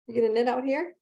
You gonna knit out here?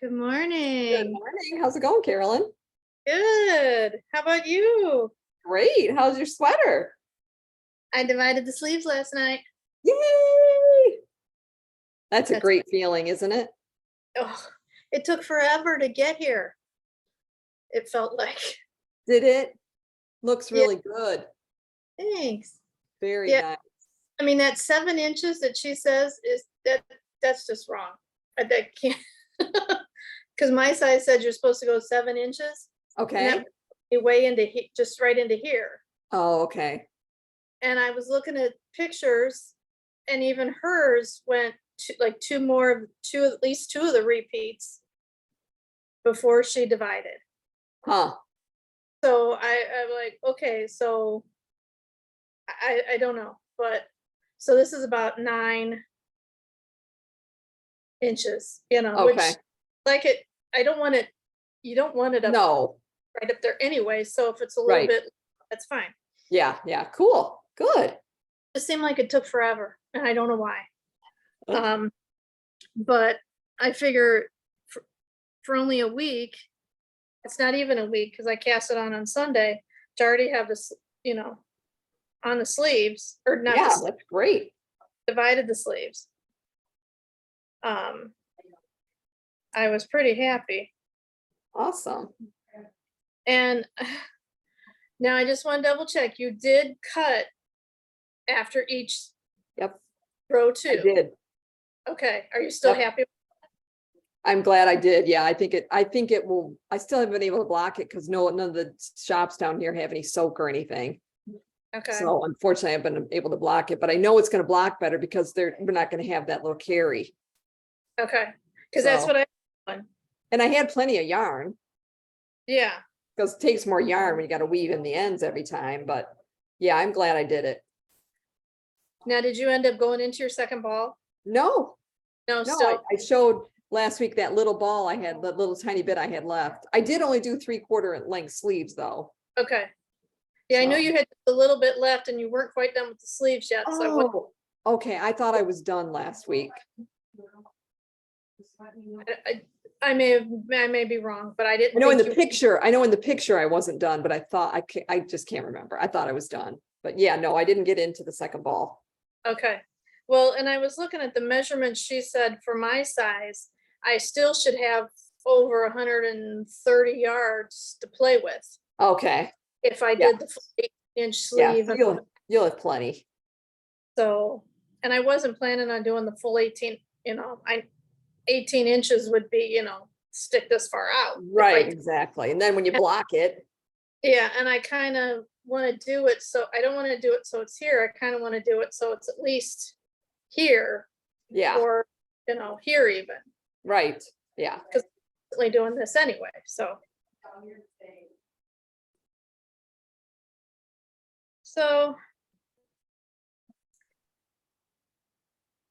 Good Good morning. morning. How's it going, Carolyn? Good. How about you? Great. How's your sweater? I divided the sleeves last night. Yay! That's a That's- great feeling, isn't it? Oh, it took forever to get here. It felt like. Did it? Looks Yeah. really good. Thanks. Very Yeah. nice. I mean, that 7 inches that she says is that's just wrong. That can't because my size said you're supposed to go 7 inches. Okay. You weigh into just right into here. Oh, okay. And I was looking at pictures, and even hers went to like at least two of the repeats before she divided. Huh. So I'm like, okay, so I don't know, but so this is about 9 inches, which Okay. like it, I don't want it, you don't want it up No. right up there anyway. So if it's a little Right. bit, that's fine. Yeah. Yeah. Cool. Good. It seemed like it took forever, and I don't know why. But I figure for only a week, it's not even a week because I cast it on Sunday to already have this, on the sleeves, or not Yeah, the that's great. divided the sleeves. I was pretty happy. Awesome. And now I just want to double check. You did cut after each Yep. row I too. did. Okay. Are you still Yep. happy? I'm glad I did. Yeah, I think it will. I still haven't been able to block it because none of the shops down here have any soak or anything. Okay. So unfortunately, I've been able to block it, but I know it's going to block better because we're not going to have that little carry. Okay. Because that's So- what I want. And I had plenty of yarn Yeah. because it takes more yarn when you got to weave in the ends every time. But yeah, I'm glad I did it. Now, did you end up going into your second ball? No, No, no, still. I showed last week that little ball I had, the little tiny bit I had left. I did only do 3/4 length sleeves though. Okay. Yeah, I knew So- you had a little bit left and you weren't quite done with the sleeves yet. So I wouldn't- Oh, okay. I thought I was done last week. I may be wrong, but I didn't. I know in think the you- picture, I wasn't done, but I thought I just can't remember. I thought I was done. But yeah, no, I didn't get into the second ball. Okay, well, and I was looking at the measurements, she said for my size, I still should have over 130 yards to play with. Okay, If I Yeah. did the full 8-inch yeah, sleeve, so and you'll have plenty. so, and I wasn't planning on doing the full 18, 18 inches would be, stick this far out. if I Right, did- exactly. And then when you block it, Yeah, and I kind of want to do it, so I don't want to do it so it's here, I kind of want to do it so it's at least here, yeah, or, here even, right, yeah. constantly doing this anyway, so. So.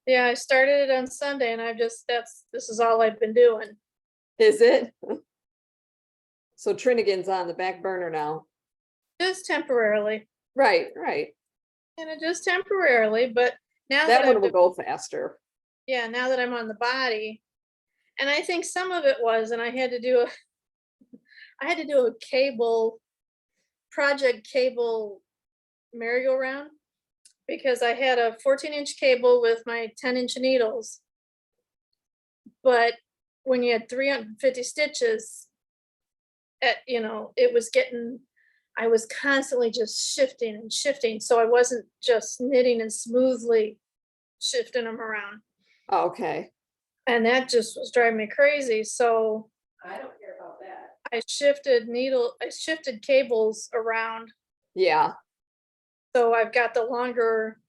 Yeah, I started it on Sunday and this is all I've been doing. Is it? So Trinigan's on the back burner now. Just temporarily, Right, just temporarily, but now that that one I've will been, go faster. yeah, now that I'm on the body. And I think some of it was, and I had to do a cable, project cable merry-go-round. Because I had a 14-inch cable with my 10-inch needles. But when you had 350 stitches, I was constantly just shifting and shifting, so I wasn't just knitting and smoothly shifting them around. Okay, And that just was driving me crazy, so I don't care about that. I shifted cables around. Yeah, So I've got the longer,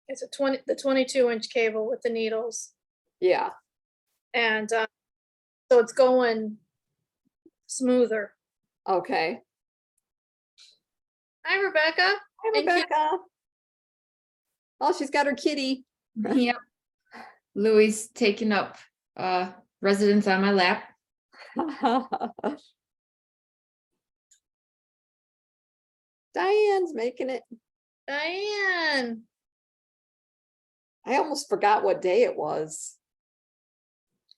it's the 22-inch cable with the needles. yeah, And so it's going smoother. okay. Hi, Rebecca. Hi, And Kit- Rebecca. Oh, she's got her kitty. Yep. Louis taking up residence on my lap. Diane's making it. Diane. I almost forgot what day it was.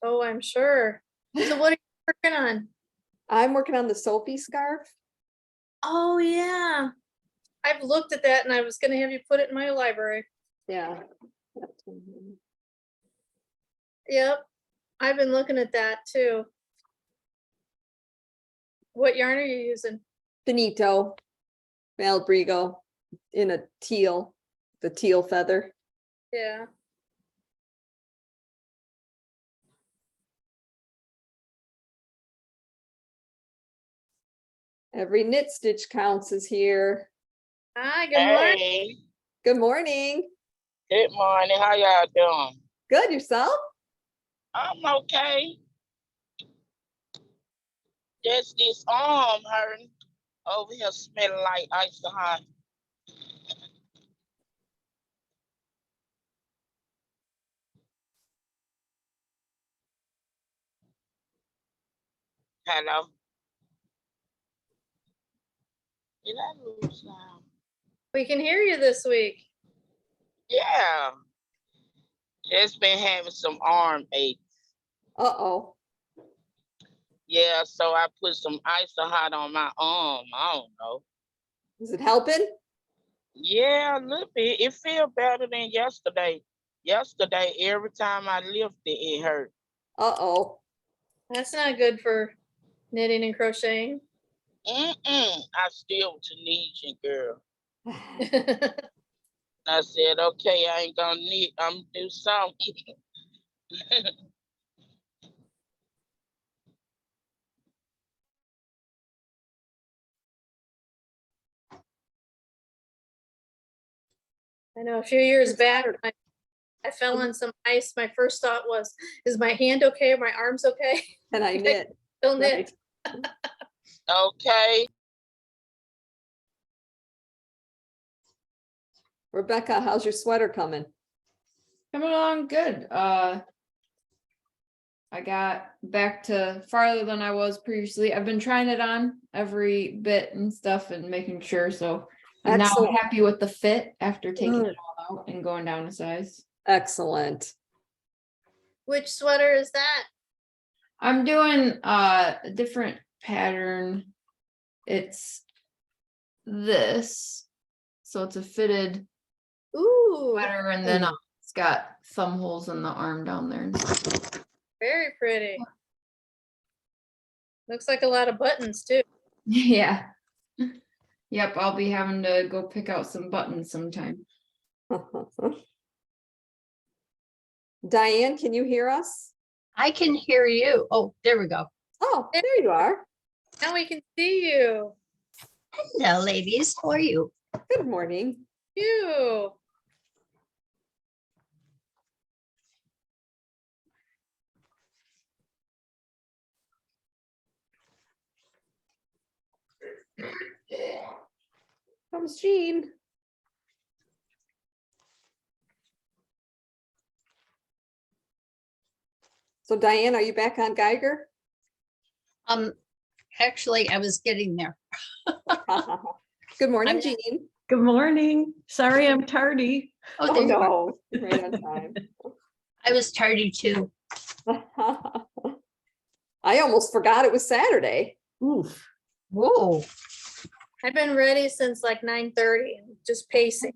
Oh, I'm sure. So what are you working on? I'm working on the Sophie scarf. Oh, yeah. I've looked at that and I was gonna have you put it in my library. Yeah. Yep. I've been looking at that too. What yarn are you using? Finito. Malbrigo in a teal, the teal feather. Yeah. Every knit stitch counts is here. Hi, good morning. Hey, Good morning. good morning. How y'all doing? Good, yourself? I'm okay. Just this arm hurting over here smelling like ice and hot. Hello? Did I lose now? We can hear you this week. Yeah. Just been having some arm ache. Uh-oh. Yeah, so I put some ice and hot on my arm. I don't know. Is it helping? Yeah, a little bit. It feel better than yesterday. Yesterday, every time I lifted, it hurt. Uh-oh. That's not good for knitting and crocheting. I still Tunisian girl. I said, okay, I ain't gonna need, I'm gonna do something. I know a few years It's back, hard. I fell on some ice. My first thought was, is my hand okay? Are my arms okay? And I knit. Still knit. Right. Okay, Rebecca, how's your sweater coming? Coming along good. I got back to farther than I was previously. I've been trying it on every bit and stuff and making sure. So I'm now Excellent. happy with the fit after taking Good. it all out and going down a size. Excellent. Which sweater is that? I'm doing a different pattern. It's this. So it's a fitted Ooh, sweater, and then it's got thumb holes in the arm down there. very pretty. Looks like a lot of buttons too. Yeah. Yep, I'll be having to go pick out some buttons sometime. Diane, can you hear us? I can hear you. Oh, there we go. Oh, there you are. Now we can see you. Hello, ladies. How are you? Good morning. You. Comes Jean. So Diane, are you back on Geiger? Actually, I was getting there. Good morning, I'm- Jean. Good morning. Sorry I'm tardy. Oh, Oh, there you are. no, right on time. I was tardy too. I almost forgot it was Saturday. Oof. Whoa. I've been ready since like 9:30, just pacing.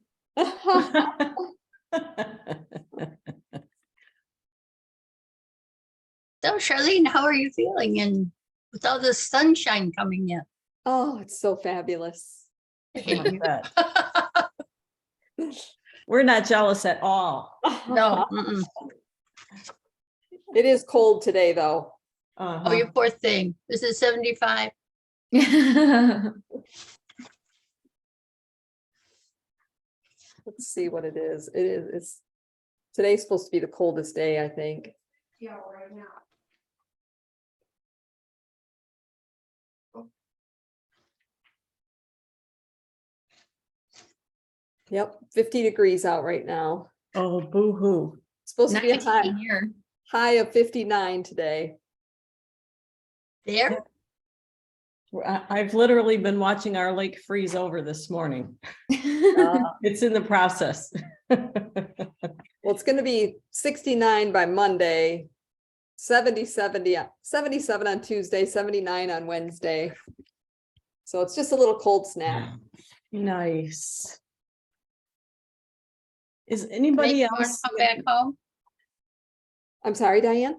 So Charlene, how are you feeling? And with all the sunshine coming in? Oh, it's so fabulous. I bet. We're not jealous at all. No. Mm-mm. It is cold today, though. Oh, you poor thing. This is 75. Let's see what it is. It's today's supposed to be the coldest day, I think. Yeah, right now. Yep, 50 degrees out right now. Oh, boo-hoo. Supposed to be a 19 here. high of 59 today. There? I've literally been watching our lake freeze over this morning. It's in the process. Well, it's gonna be 69 by Monday, 77 on Tuesday, 79 on Wednesday. So it's just a little cold snap. Nice. Is anybody Make you want to else? come back home? I'm sorry, Diane?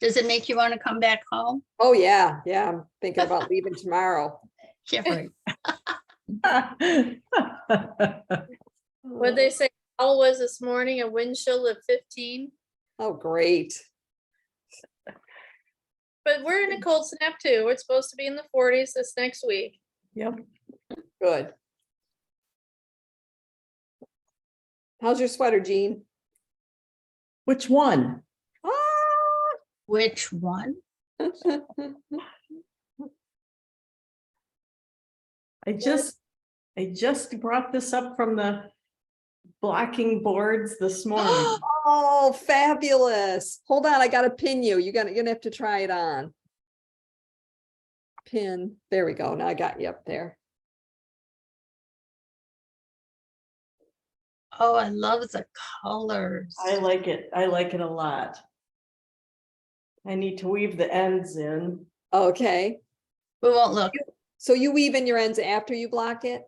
Does it make you want to come back home? Oh, yeah, I'm thinking about leaving tomorrow. Yeah. What they say, all was this morning, a wind chill of 15. Oh, great. But we're in a cold snap too. We're supposed to be in the 40s this next week. Yep. Good. How's your sweater, Jean? Which one? Which one? I just brought this up from the blocking boards this morning. Oh, fabulous. Hold on, I gotta pin you. You're gonna have to try it on. Pin, there we go. Now I got you up there. Oh, I love the colors. I like it. I like it a lot. I need to weave the ends in. Okay, We won't look. so you weave in your ends after you block it?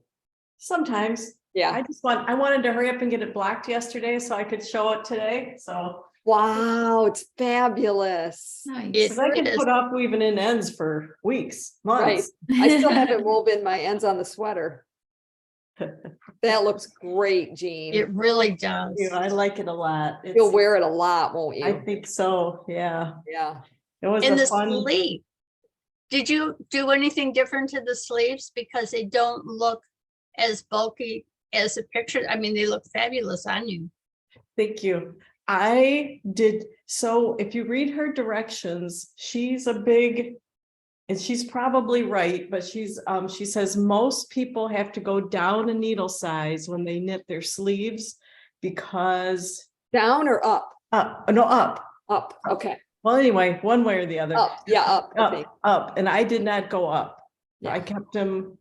Sometimes. Yeah, I wanted to hurry up and get it blocked yesterday so I could show it today, so. wow, it's fabulous. Nice. It- Cause I can is. put off weaving in ends for weeks, Right. months. I still haven't woven my ends on the sweater. That looks great, Jean. It really does. You know, I like it a lot. You'll It's- wear it a lot, won't I you? think so, yeah. Yeah. It was In a the fun, sleeve. Did you do anything different to the sleeves? Because they don't look as bulky as the picture. I mean, they look fabulous on you. thank you. I did, so if you read her directions, she's a big, and she's probably right, but she says most people have to go down a needle size when they knit their sleeves because, Down or up? no, up. Up, okay. Well, anyway, one way or the other. Up, yeah, up. I think. Up, and I did not go up. I Yeah. kept them.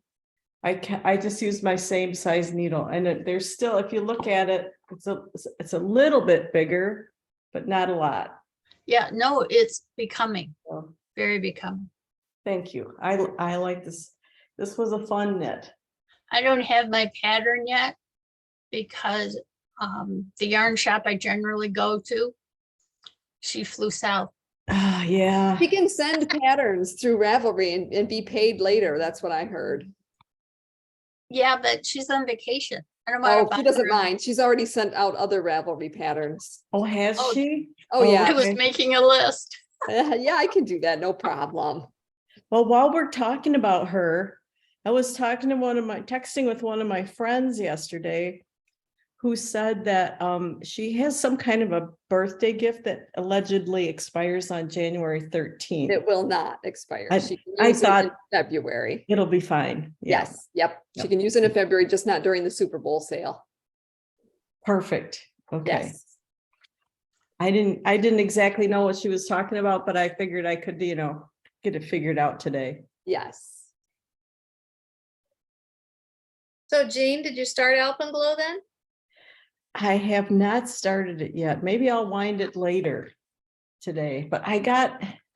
I just used my same size needle, and there's still, if you look at it, it's a little bit bigger, but not a lot. Yeah, no, it's becoming, So, very becoming. thank you. I like this. This was a fun knit. I don't have my pattern yet, because the yarn shop I generally go to, she flew south. Ah, yeah. She can send patterns through Ravelry and be paid later. That's what I heard. Yeah, but she's on vacation. I don't want Oh, she doesn't mind. She's already sent out other Ravelry patterns. Oh, has Oh, she? Oh, yeah. I was okay. making a list. Yeah, I can do that. No problem. Well, while we're talking about her, I was talking to texting with one of my friends yesterday who said that she has some kind of a birthday gift that allegedly expires on January 13th. It will not expire. I- She can I use it in thought- February. It'll be fine. Yeah, Yes, yep. She Yep. can use it in February, just not during the Super Bowl sale. perfect. Okay. Yes. I didn't exactly know what she was talking about, but I figured I could, get it figured out today. Yes. So Jean, did you start Alpenglow then? I have not started it yet. Maybe I'll wind it later today, but I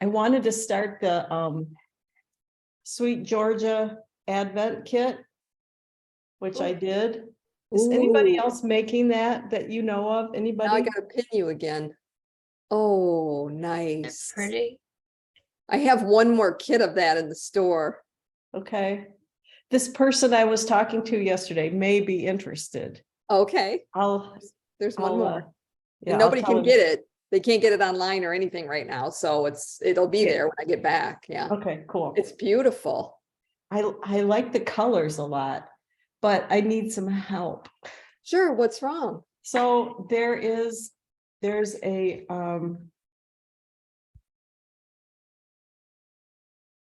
wanted to start the Sweet Georgia Advent Kit, which I did. Is anybody Ooh, else making that you know of? Now I Anybody? gotta pin you again. Oh, It's nice. pretty. I have one more kit of that in the store. Okay. This person I was talking to yesterday may be interested. Okay, I'll, there's one I'll, more. yeah, And I'll nobody tell can him. get it. They can't get it online or anything right now, so it'll be Yeah. there when I get back. Yeah, Okay, cool. it's beautiful. I like the colors a lot, but I need some help. Sure, what's wrong? So there's a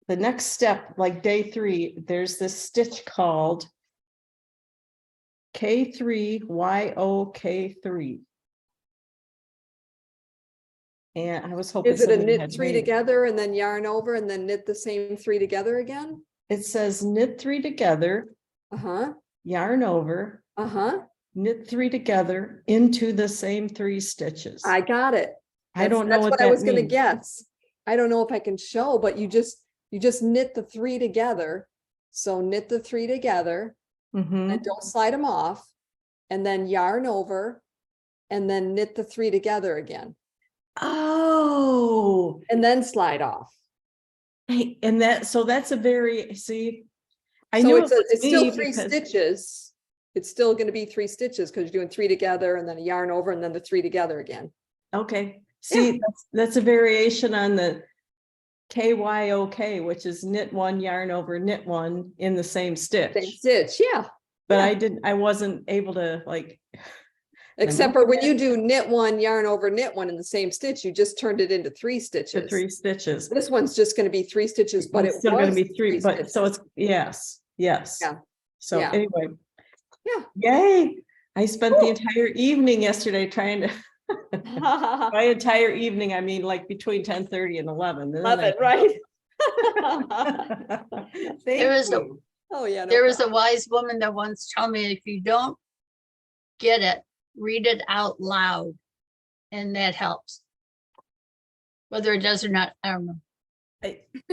the next step, like day 3, there's this stitch called K3YOK3. And I was hoping Is it a somebody knit had 3 made it. together and then yarn over and then knit the same 3 together again? It says knit 3 together, Uh-huh, yarn over, uh-huh. knit 3 together into the same 3 stitches. I got it. I don't know That's what what I that was gonna means. guess. I don't know if I can show, but you just knit the 3 together. So knit the 3 together Mhm. and don't slide them off. And then yarn over and then knit the 3 together again Oh, and then slide off. hey, and that's a very, see, I So knew it's it was it's still me 3 because- stitches. It's still gonna be 3 stitches because you're doing 3 together and then a yarn over and then the 3 together again. Okay, see, that's a variation on the KYOK, which is knit 1, yarn over, knit 1 in the same Same stitch. stitch, yeah. But yeah. I wasn't able to Except for when you do knit 1, yarn over, knit 1 in the same stitch, you just turned it into 3 the stitches. 3 stitches. This one's just gonna be 3 stitches, but It's it still gonna was be 3, but so stitches. it's, yes. Yeah. So Yeah. anyway. Yeah. Yay, I spent the Cool. entire evening yesterday trying to, my entire evening, I mean, like between 10:30 and 11. and then Love I- it, right? There is a- Thank you. Oh, yeah. no There was a problem. wise woman that once told me, if you don't get it, read it out loud. And that helps. Whether it does or not, I don't know.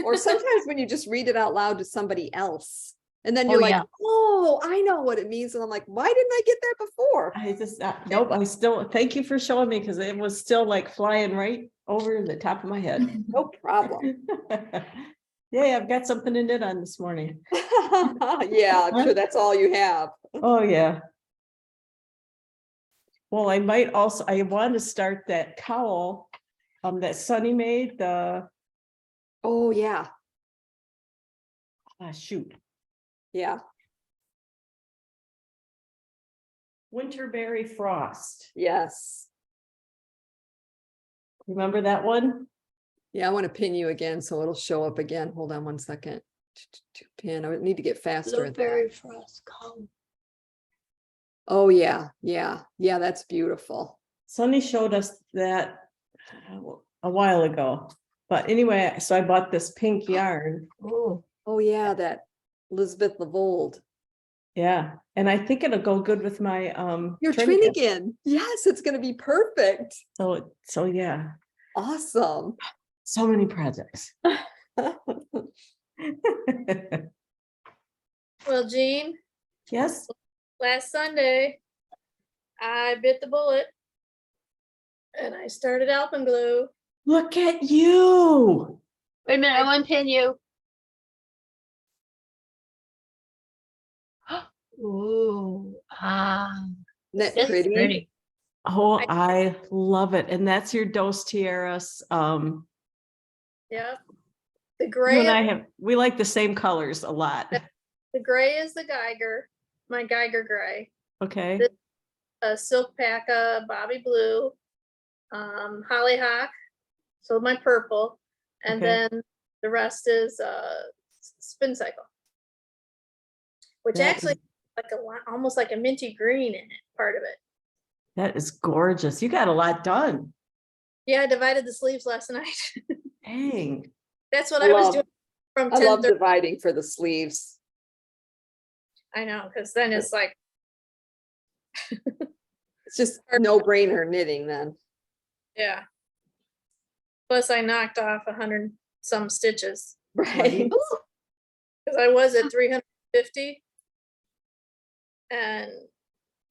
Or sometimes when you just read it out loud to somebody else. And then Oh, you're like, yeah. oh, I know what it means. And I'm like, why didn't I get that before? I just, nope, I still, thank you for showing me, because it was still like flying right over the top of my head. No problem. Yay, I've got something to knit on this morning. Yeah, I'm sure that's all you have. Oh, yeah. Well, I might also, I want to start that cowl, that Sunny made, Oh, yeah, shoot, yeah, Winterberry Frost. yes. Remember that one? Yeah, I want to pin you again, so it'll show up again. Hold on one second. Pin, I would need to get faster. at that. Blueberry frost column. Oh, yeah, yeah, yeah, that's beautiful. Sunny showed us that a while ago. But anyway, so I bought this pink yarn. Oh, Oh, yeah, that Elizabeth Lavold. Yeah, and I think it'll go good with my Your Trinity. Trinigan. Yes, it's gonna be perfect. So yeah, Awesome. so many projects. Well, Jean, Yes, last Sunday, I bit the bullet. And I started Alpenglue. Look at you. Wait a minute, I want to pin you. Ooh, Isn't that that's pretty? pretty. Oh, I love it. And that's your Dos Tierras. Yeah. The You gray, and I have, we like the same colors a lot. the gray is the Geiger, my Geiger gray. Okay. This- Silk Paca, Bobby Blue, Hollyhock, so my purple, and Okay. then the rest is Spin Cycle, which That actually is- like almost like a minty green in it, part of it. That is gorgeous. You got a lot done. Yeah, I divided the sleeves last night. Dang. That's what I I was love- doing from I love 10:30. dividing for the sleeves. I know, because then it's like, It's just no brainer knitting then. yeah. Plus I knocked off 100 some stitches Right. because I was at 350. And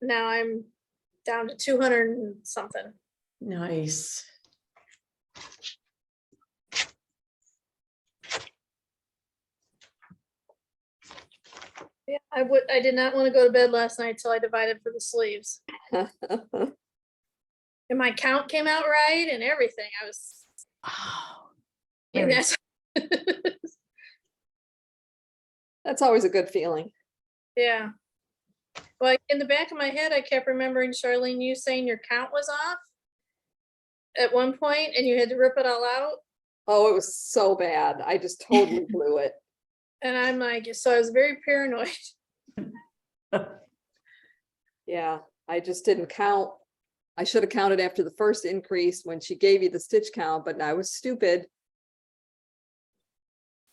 now I'm down to 200 and something. Nice. Yeah, I did not want to go to bed last night till I divided for the sleeves. And my count came out right and everything. I was, Oh, and very- that's That's always a good feeling. yeah. Like in the back of my head, I kept remembering Charlene, you saying your count was off at one point and you had to rip it all out. Oh, it was so bad. I just totally blew it. And I'm like, so I was very paranoid. Yeah, I just didn't count. I should have counted after the first increase when she gave you the stitch count, but I was stupid.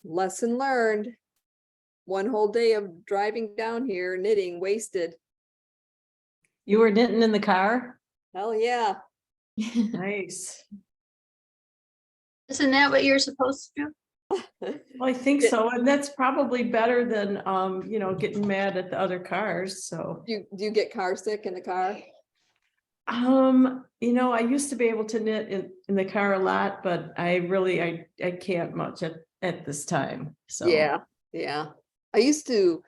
Lesson learned. One whole day of driving down here knitting wasted. You were knitting in the car? Hell yeah. Nice. Isn't that what you're supposed to do? Well, I think so. And that's probably better than, you know, getting mad at the other cars. So, Do you get car sick in the car? you know, I used to be able to knit in the car a lot, but I really, I can't much at this time. So. Yeah, yeah. I used to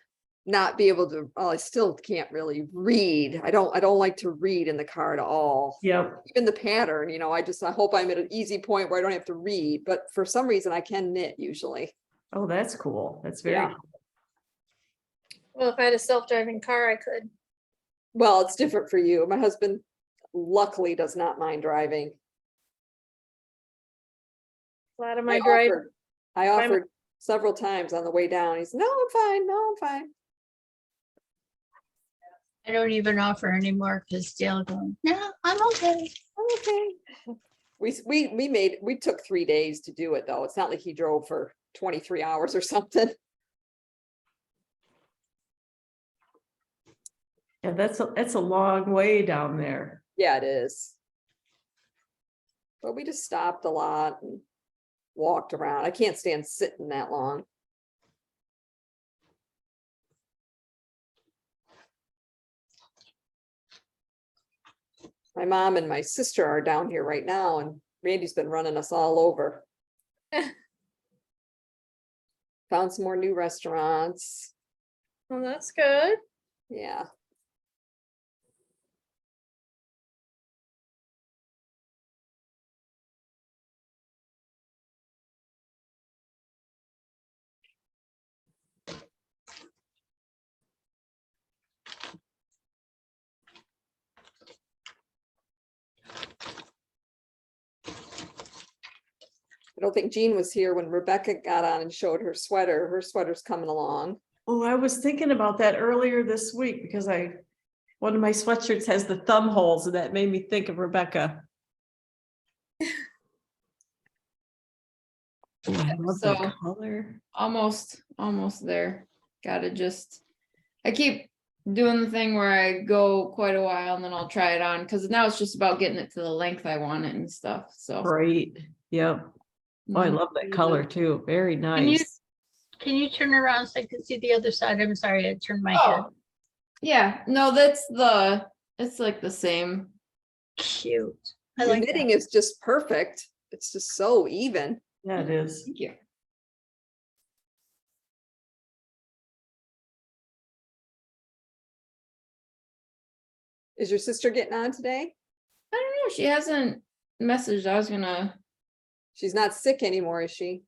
not be able to, well, I still can't really read. I don't like to read in the car at all. Yep. Even the pattern, you know, I hope I'm at an easy point where I don't have to read, but for some reason I can knit usually. Oh, that's cool. That's very Yeah. cool. Well, if I had a self-driving car, I could. Well, it's different for you. My husband luckily does not mind driving. A lot of I my drive, offered, I my- offered several times on the way down. He's, no, I'm fine. No, I'm fine. I don't even offer anymore because Dale going, no, I'm okay. I'm okay. We took 3 days to do it though. It's not like he drove for 23 hours or something. Yeah, that's a long way down there. Yeah, it is. But we just stopped a lot and walked around. I can't stand sitting that long. My mom and my sister are down here right now and Randy's been running us all over. Found some more new restaurants. well, that's good. Yeah. I don't think Jean was here when Rebecca got on and showed her sweater. Her sweater's coming along. Oh, I was thinking about that earlier this week because one of my sweatshirts has the thumb holes and that made me think of Rebecca. Oh, I love that So- color. Almost there. I keep doing the thing where I go quite a while and then I'll try it on because now it's just about getting it to the length I want it and stuff. So. Right. Yep. Oh, I love that color too. Very you- nice. Can you turn around so I can see the other side? I'm sorry, I turned my head. Oh, yeah, no, that's the It's like the same. Cute. I Your like knitting that. is just perfect. It's just so even. Yeah, it is. Thank you. Is your sister getting on today? I don't know. She hasn't messaged. I was gonna. She's not sick anymore, is she?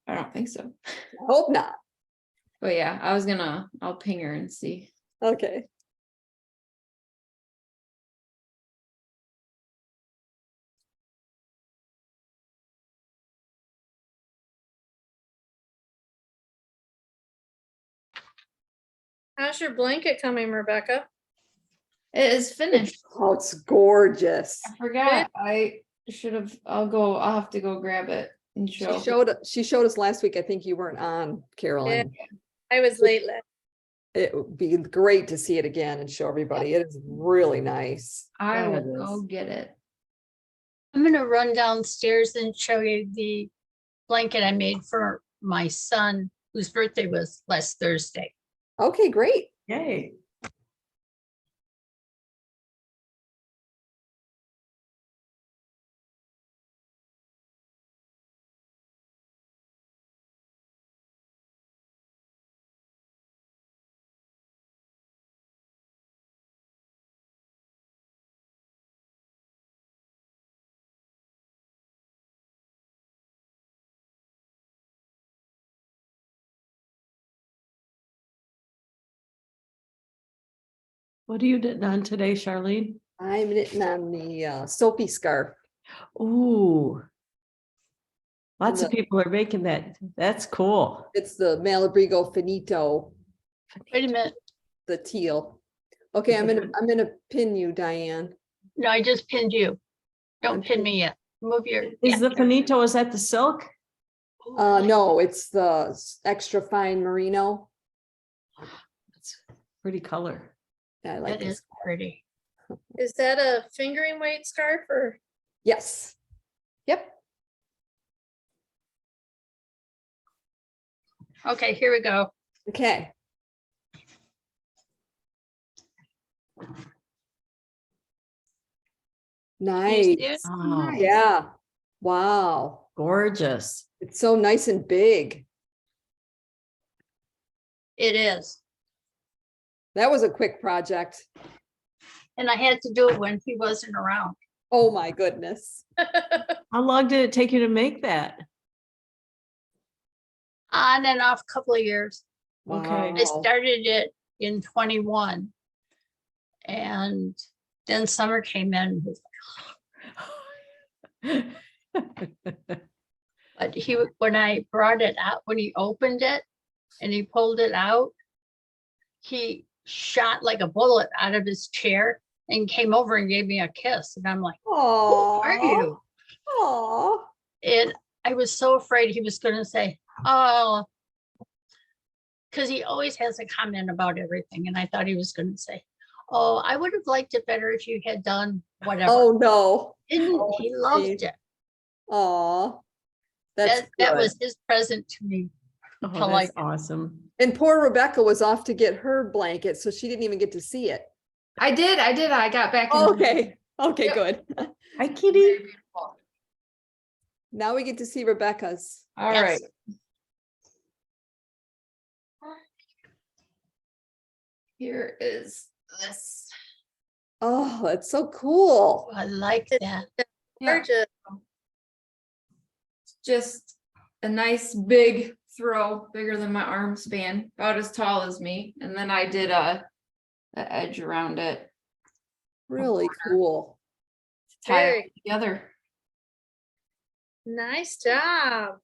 I don't think so. I hope not. But yeah, I was gonna. I'll ping her and see. Okay. How's your blanket coming, Rebecca? It is finished. Oh, it's gorgeous. I forgot. I should have. I'll have to go grab it and show. She showed us last week. I think you weren't on, Carolyn. I was late last. It would be great to see it again and show everybody. It is really nice. I Yeah, will it go is. get it. I'm gonna run downstairs and show you the blanket I made for my son, whose birthday was last Thursday. Okay, great. Yay. What are you knitting on today, Charlene? I'm knitting on the Soapy scarf. Ooh. Lots of the- people are making that. That's cool. It's the Malabrigo Finito, Wait a minute. the teal. Okay, I'm gonna pin you, Diane. No, I just pinned you. Don't Okay. pin me yet. Move your. Is the finito, is that the silk? No, it's the extra fine merino. It's pretty color. I like That this. is pretty. Is that a fingering weight scarf or? Yes. Yep. Okay, here we go. Okay. Can you Nice. see it? Oh, Yeah. Wow. gorgeous. It's so nice and big. It is. That was a quick project. And I had to do it when he wasn't around. Oh my goodness. How long did it take you to make that? On and off a couple of years. Okay. I Wow. started it in 21. And then summer came in, but when I brought it out, when he opened it and he pulled it out, he shot like a bullet out of his chair and came over and gave me a kiss. And I'm like, who are you? Aw. And I was so afraid he was going to say, oh, because he always has a comment about everything. And I thought he was going to say, oh, I would have liked it better if you had done whatever. Oh, no. Didn't oh, he loved geez. it. Aw. That's That good. was his present to me. Oh, I like that's it. awesome. And poor Rebecca was off to get her blanket, so she didn't even get to see it. I did. I got back. in- Okay. Okay, Yep. good. Hi, Kitty. Very beautiful. Now we get to see Rebecca's. All Yes. right. Here is this. Oh, that's so cool. I like that. Yeah. Gorgeous. Just a nice big throw, bigger than my arm span, about as tall as me. And then I did a edge around it Really cool. to tie Very it together. nice job.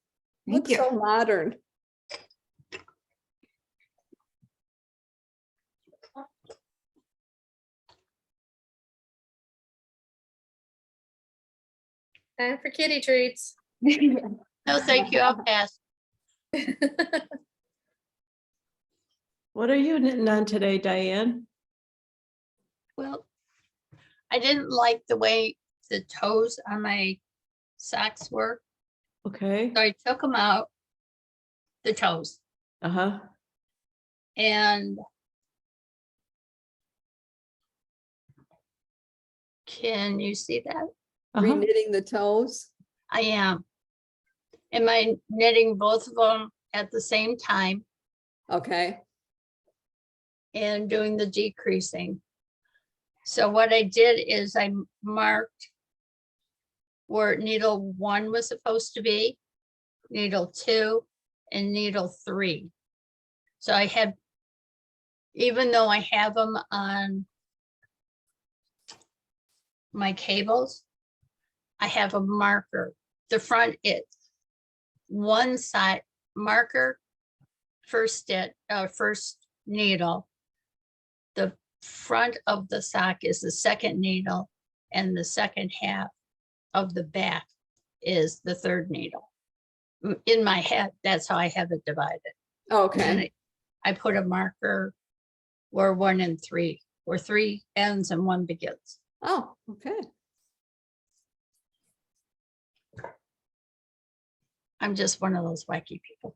Thank Looks you. so modern. Time for kitty treats. No, thank you. I'll pass. What are you knitting on today, Diane? Well, I didn't like the way the toes on my socks were. Okay. So I took them out, the toes, Uh-huh. and Can you see that? Uh-huh. Reknitting the toes. I am. Am I knitting both of them at the same time Okay, and doing the decreasing? So what I did is I marked where needle 1 was supposed to be, needle 2, and needle 3. So I have, even though I have them on my cables, I have a marker. The front is one side marker, first needle. The front of the sock is the second needle, and the second half of the back is the third needle. In my head, that's how I have it divided. And okay. I put a marker where 1 and 3, where 3 ends and 1 begins. Oh, okay. I'm just one of those wacky people.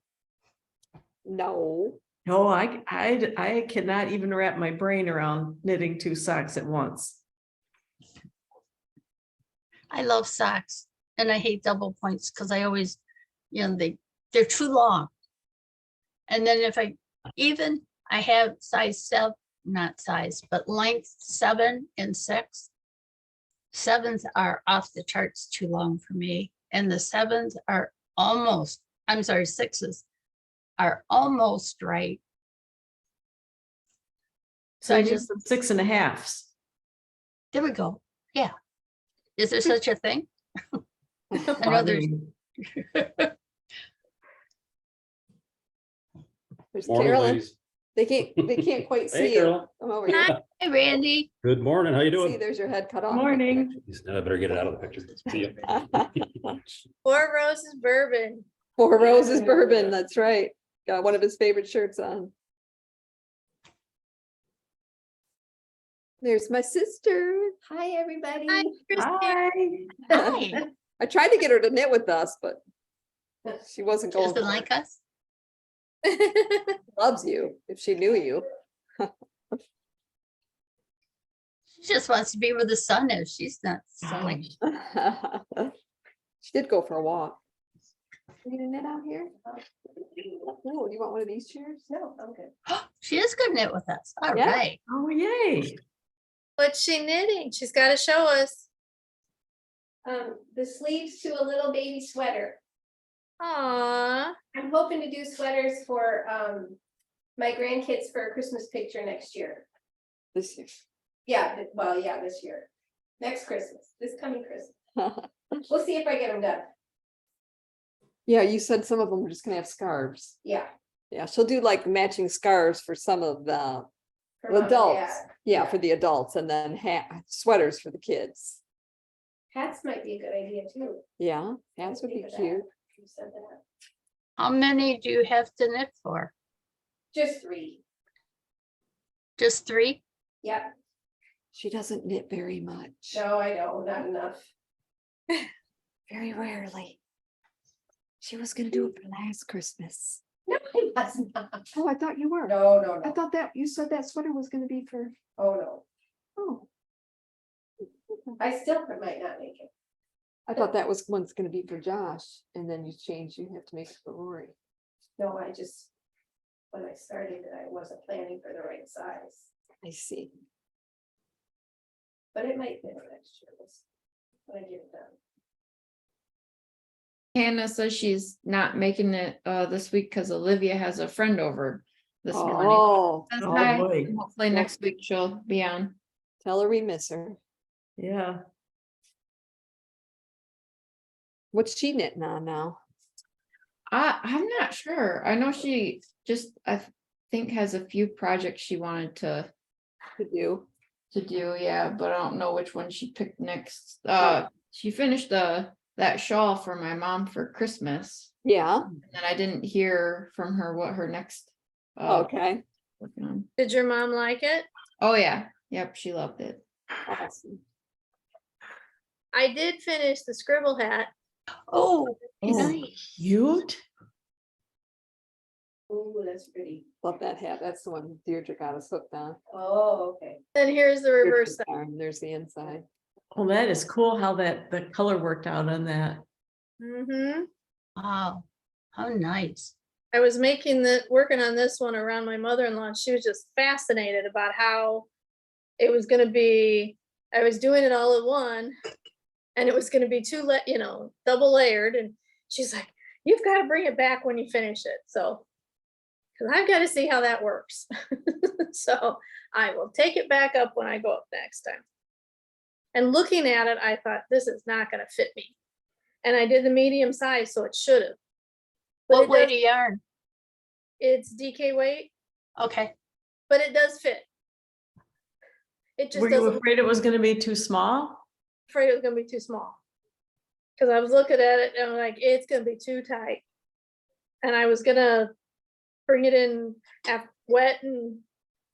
No, No, I cannot even wrap my brain around knitting 2 socks at once. I love socks and I hate double points because I always, they're too long. And then if I have size 7, not size, but length 7 and 6. 7s are off the charts too long for me. And the 7s are almost, I'm sorry, 6s are almost right. So I I just- just 6.5s. There we go. Yeah. Is there such a thing? I know I there's, mean, there's Morning, Carolyn. ladies. They can't quite Hey, see you. Carolyn. Come over here. hi, Randy. Good morning. How you See, doing? there's your head cut off. Morning. I better get it out of the picture. See ya. 4 Roses Bourbon. 4 Roses Bourbon, that's right. Got one of his favorite shirts on. There's my sister. Hi, everybody. Hi, Christine. Hi. Hi. I tried to get her to knit with us, but she wasn't going. Doesn't for like it. us? Loves you if she knew you. She just wants to be where the sun is. She's not selling. She did go for a walk. Are you gonna knit out here? No, do you want one of these chairs? No, I'm good. She is gonna knit with us. All Yeah. right. Oh, yay. What's she knitting? She's got to show us. The sleeves to a little baby sweater. Aww. I'm hoping to do sweaters for my grandkids for a Christmas picture next year. This year. Yeah, well, yeah, this year. Next Christmas, this coming Christmas. We'll see if I get them done. Yeah, you said some of them are just gonna have scarves. Yeah. Yeah, she'll do like matching scarves for some of the for Mom and adults. Dad. Yeah, Yeah. for the adults, and then sweaters for the kids. Hats might be a good idea too. Yeah, hats would be Think of that. cute. You said that. How many do you have to knit for? Just 3. Just 3? Yep. She doesn't knit very much. No, I know, not enough. Very rarely. She was gonna do it for last Christmas. No, I was not. Oh, I thought you were. No, no, I no. thought that you said that sweater was gonna be for, Oh, no. oh, I still might not make it. I thought that was one's gonna be for Josh, and then you have to make it for Rory. No, I just, when I started it, I wasn't planning for the right size, I see. but it might fit next year. When I get it done. Hannah says she's not making it this week because Olivia has a friend over this morning. Oh, Says Oh, hi, boy. and hopefully next week she'll be on. tell her we miss her. Yeah. What's she knitting on now? I'm not sure. I know she just, I think has a few projects she wanted to To do? yeah, but I don't know which one she picked next. She finished that shawl for my mom for Christmas, Yeah, and I didn't hear from her what her next okay. working on. Did your mom like it? Oh yeah, yep, she loved it. Awesome. I did finish the scribble hat. Oh, Oh, nice. cute. Oh, that's pretty. Love that hat. That's the one Deirdre got us hooked on. Oh, okay. Then here's the reverse Deirdre's side. arm, there's the inside. Oh, that is cool how the color worked out on that. Mm-hmm. Wow, how nice. I was working on this one around my mother-in-law. And she was just fascinated about how it was gonna be, I was doing it all at one. And it was gonna be double layered. And she's like, you've got to bring it back when you finish it. So, because I've got to see how that works. So I will take it back up when I go up next time. And looking at it, I thought, this is not gonna fit me. And I did the medium size, so it should have. But What it weight does- of yarn? it's DK weight, Okay, but it does fit. It just Were you doesn't, afraid it was gonna be too small? afraid it was gonna be too small. Cause I was looking at it and I'm like, it's gonna be too tight. And I was gonna bring it in wet in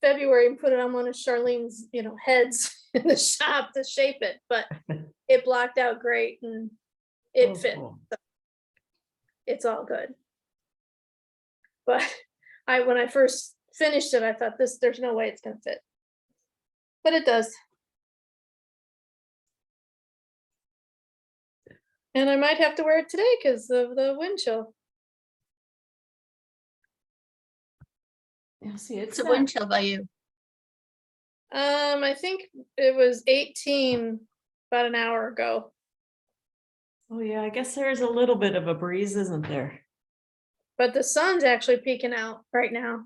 February and put it on one of Charlene's, heads in the shop to shape it, but it blocked out great and it Oh, fit. cool. It's all good. But when I first finished it, I thought there's no way it's gonna fit. But it does. And I might have to wear it today because of the wind chill. Yeah, see, it's it's a not, wind chill by you. I think it was 18 about an hour ago. oh yeah, I guess there's a little bit of a breeze, isn't there? But the sun's actually peeking out right now.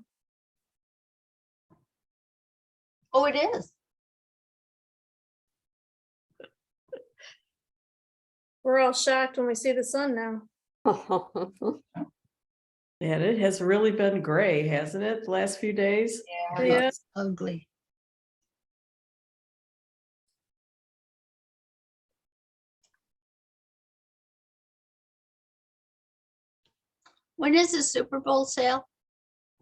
Oh, it is. We're all shocked when we see the sun now. Yeah, it has really been gray, hasn't it, the last few days? Yeah. It's ugly. When is the Super Bowl sale?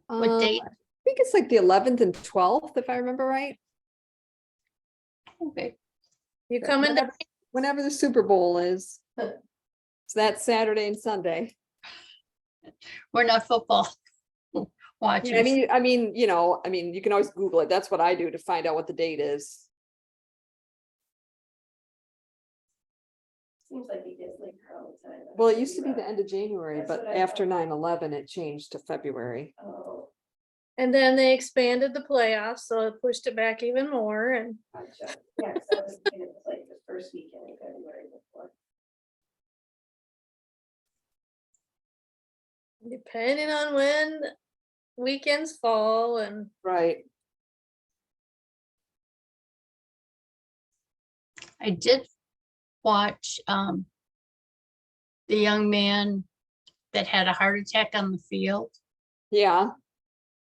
What date? I think it's like the 11th and 12th, if I remember right. Okay. You coming to Whenever the Super Bowl is. It's that Saturday and Sunday. We're not football watchers. I mean, you can always Google it. That's what I do to find out what the date is. Seems like he gets like her all the time. Well, it used to be the end of January, That's but what I after thought. 9/11, it changed to February. Oh, And then they expanded the playoffs, so it pushed it back even more. And gotcha. Yeah, 'cause I was thinking it was like the first weekend in February before. depending on when weekends fall and Right. I did watch the young man that had a heart attack on the field Yeah.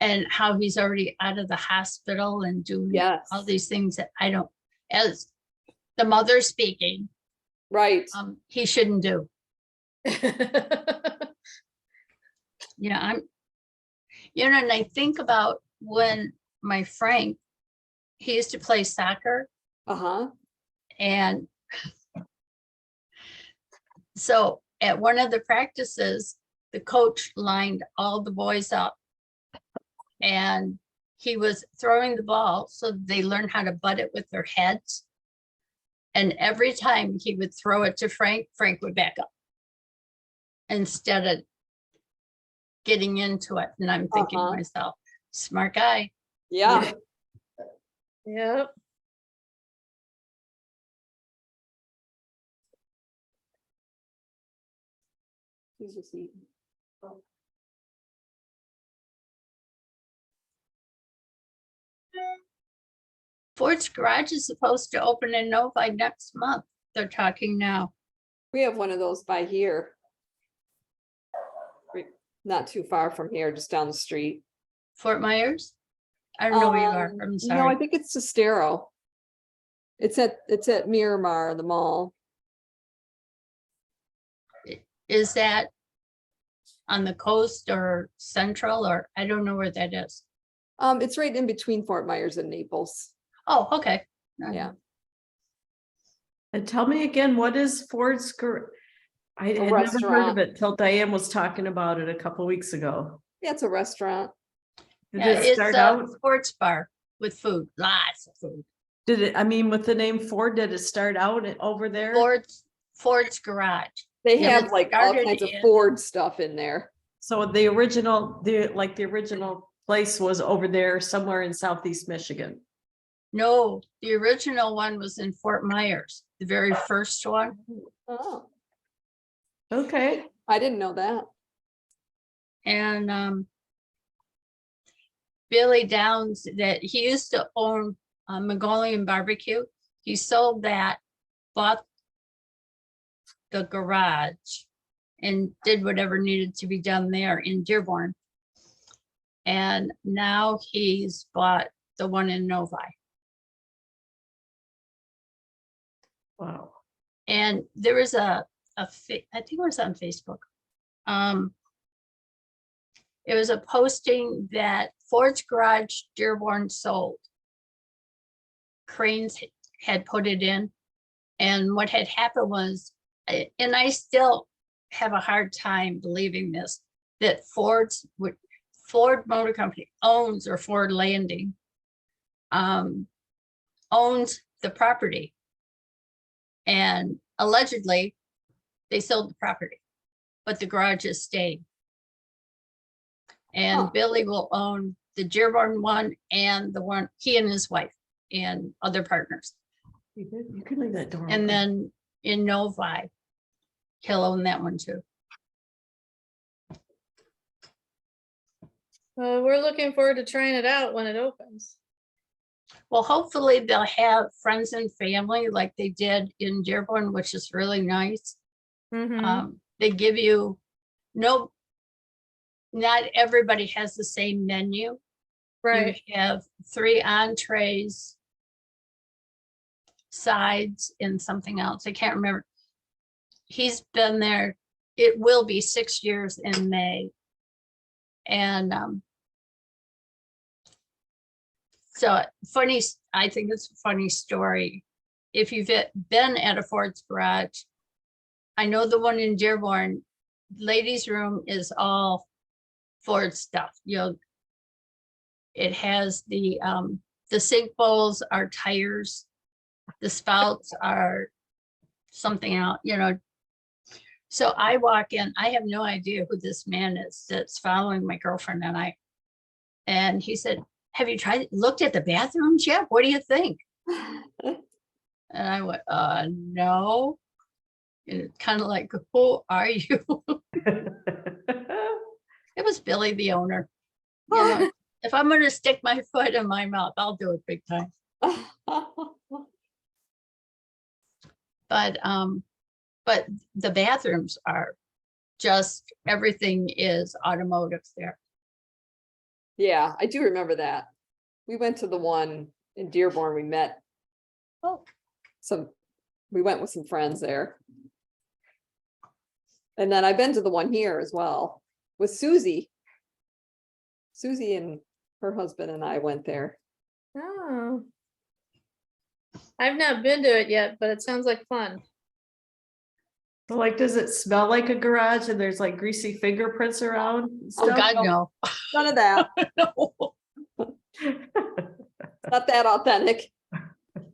and how he's already out of the hospital and doing Yes. all these things that I don't, as the mother speaking, Right. he shouldn't do. Yeah, and I think about when my Frank, he used to play soccer, Uh-huh. and so at one of the practices, the coach lined all the boys up and he was throwing the ball so they learned how to butt it with their heads. And every time he would throw it to Frank, Frank would back up instead of getting into it. And I'm thinking to myself, smart guy. Yeah. Yep. He's just eating. Ford's Garage is supposed to open in Novi next month. They're talking now. We have one of those by here. Not too far from here, just down the street. Fort Myers? I don't know where you are. I'm No, I sorry. think it's Sestero. It's at Miramar, the mall. Is that on the coast or central, or I don't know where that is? It's right in between Fort Myers and Naples. Oh, okay. Yeah. And tell me again, what is Ford's I had never heard of restaurant. it till Diane was talking about it a couple weeks ago. Yeah, it's a restaurant. Did Yeah, it it's start a out? sports bar with food, lots of food. Did it, I mean, with the name Ford, did it start out over there? Ford's Garage. They Yeah, have it like all started kinds of in- Ford stuff in there. So the original place was over there somewhere in southeast Michigan. No, the original one was in Fort Myers, the very first one. Oh, Okay. I didn't know that. And Billy Downs, that he used to own Mongolian Barbecue. He sold that, bought the garage and did whatever needed to be done there in Dearborn. And now he's bought the one in Novi. Wow. And there was I think it was on Facebook. It was a posting that Ford's Garage Dearborn sold. Cranes had put it in. And what had happened was, and I still have a hard time believing this, that Ford Motor Company owns, or Ford Landing owns the property. And allegedly, they sold the property, but the garage is staying. And Huh. Billy will own the Dearborn one and the one, he and his wife and other partners. You can leave that door. And open. then in Novi, he'll own that one too. We're looking forward to trying it out when it opens. Well, hopefully they'll have friends and family like they did in Dearborn, which is really nice. Mhm. They give you, not everybody has the same menu. Right. You have 3 entrees, sides, and something else. I can't remember. He's been there, it will be 6 years in May. And so funny, I think it's a funny story. If you've been at a Ford's Garage, I know the one in Dearborn, ladies' room is all Ford stuff. You know, it has the sink bowls are tires, the spouts are something else, you know. So I walk in, I have no idea who this man is that's following my girlfriend and I. And he said, have you looked at the bathrooms yet? What do you think? And I went, no. And it's kind of like, who are you? It was Billy, the owner. You know, if I'm gonna stick my foot in my mouth, I'll do it big time. But the bathrooms are just, everything is automotive there. Yeah, I do remember that. We went to the one in Dearborn, we met. We went with some friends there. And then I've been to the one here as well with Susie. Susie and her husband and I went there. Oh. I've not been to it yet, but it sounds like fun. Like, does it smell like a garage and there's like greasy fingerprints around? and Oh, stuff? God, no. None of that. No. Not that authentic.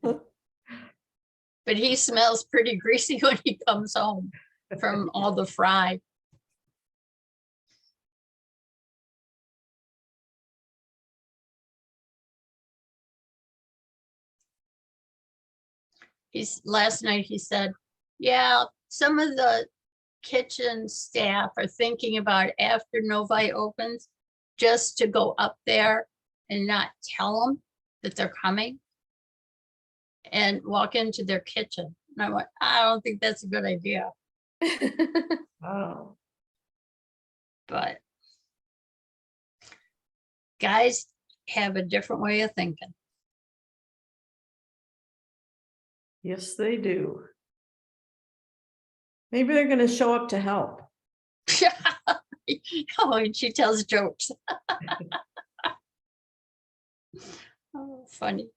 But he smells pretty greasy when he comes home from all the fry. Last night he said, yeah, some of the kitchen staff are thinking about after Novi opens, just to go up there and not tell them that they're coming and walk into their kitchen. And I went, I don't think that's a good idea, Oh, but guys have a different way of thinking. yes, they do. Maybe they're gonna show up to help. Oh, and she tells jokes. Oh, funny.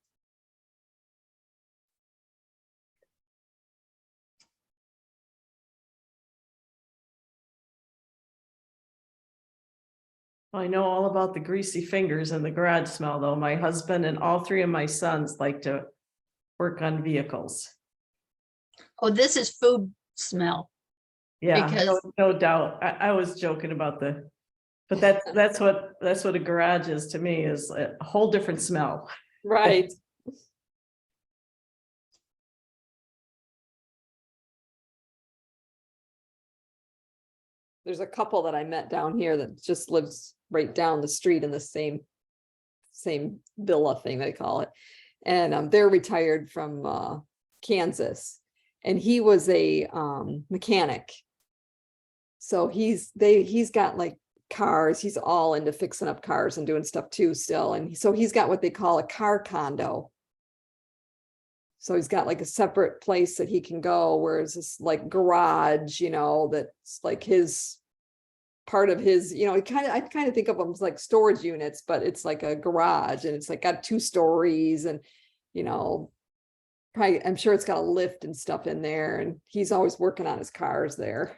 I know all about the greasy fingers and the garage smell, though. My husband and all 3 of my sons like to work on vehicles. Oh, this is food smell. Yeah, Because- no doubt. I was joking about but that's what a garage is to me, is a whole different smell. Right. There's a couple that I met down here that just lives right down the street in the same villa thing they call it. And they're retired from Kansas, and he was a mechanic. So he's got like cars. He's all into fixing up cars and doing stuff too still. And so he's got what they call a car condo. So he's got like a separate place that he can go, whereas this like garage, that's like his part of his, I kind of think of them as like storage units, but it's like a garage, and it's like got 2 stories, and probably I'm sure it's got a lift and stuff in there, and he's always working on his cars there.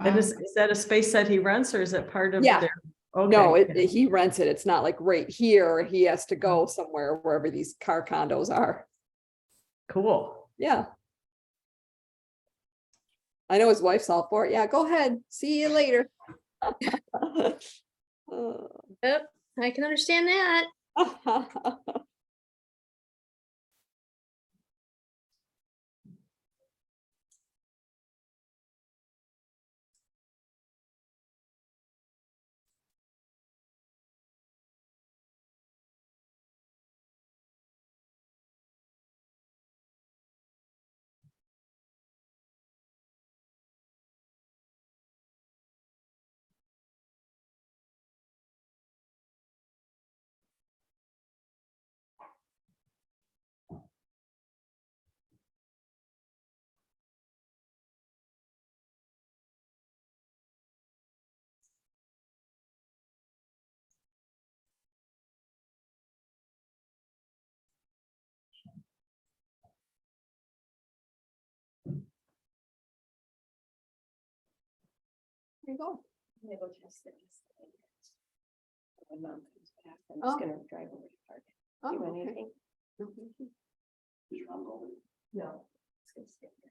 And is that a space that he rents, or is it part of Yeah. their? Okay. No, he rents it. It's not like right here. He has to go somewhere wherever these car condos are. Cool. Yeah. I know his wife's all for it. Yeah, go ahead. See you later. Yep, I can understand that. There you go. I'm gonna go test it. When mom comes back, I'm Oh. just gonna drive over to Target. Oh, Do you want okay. anything? No, thank you. No. It's gonna stay there.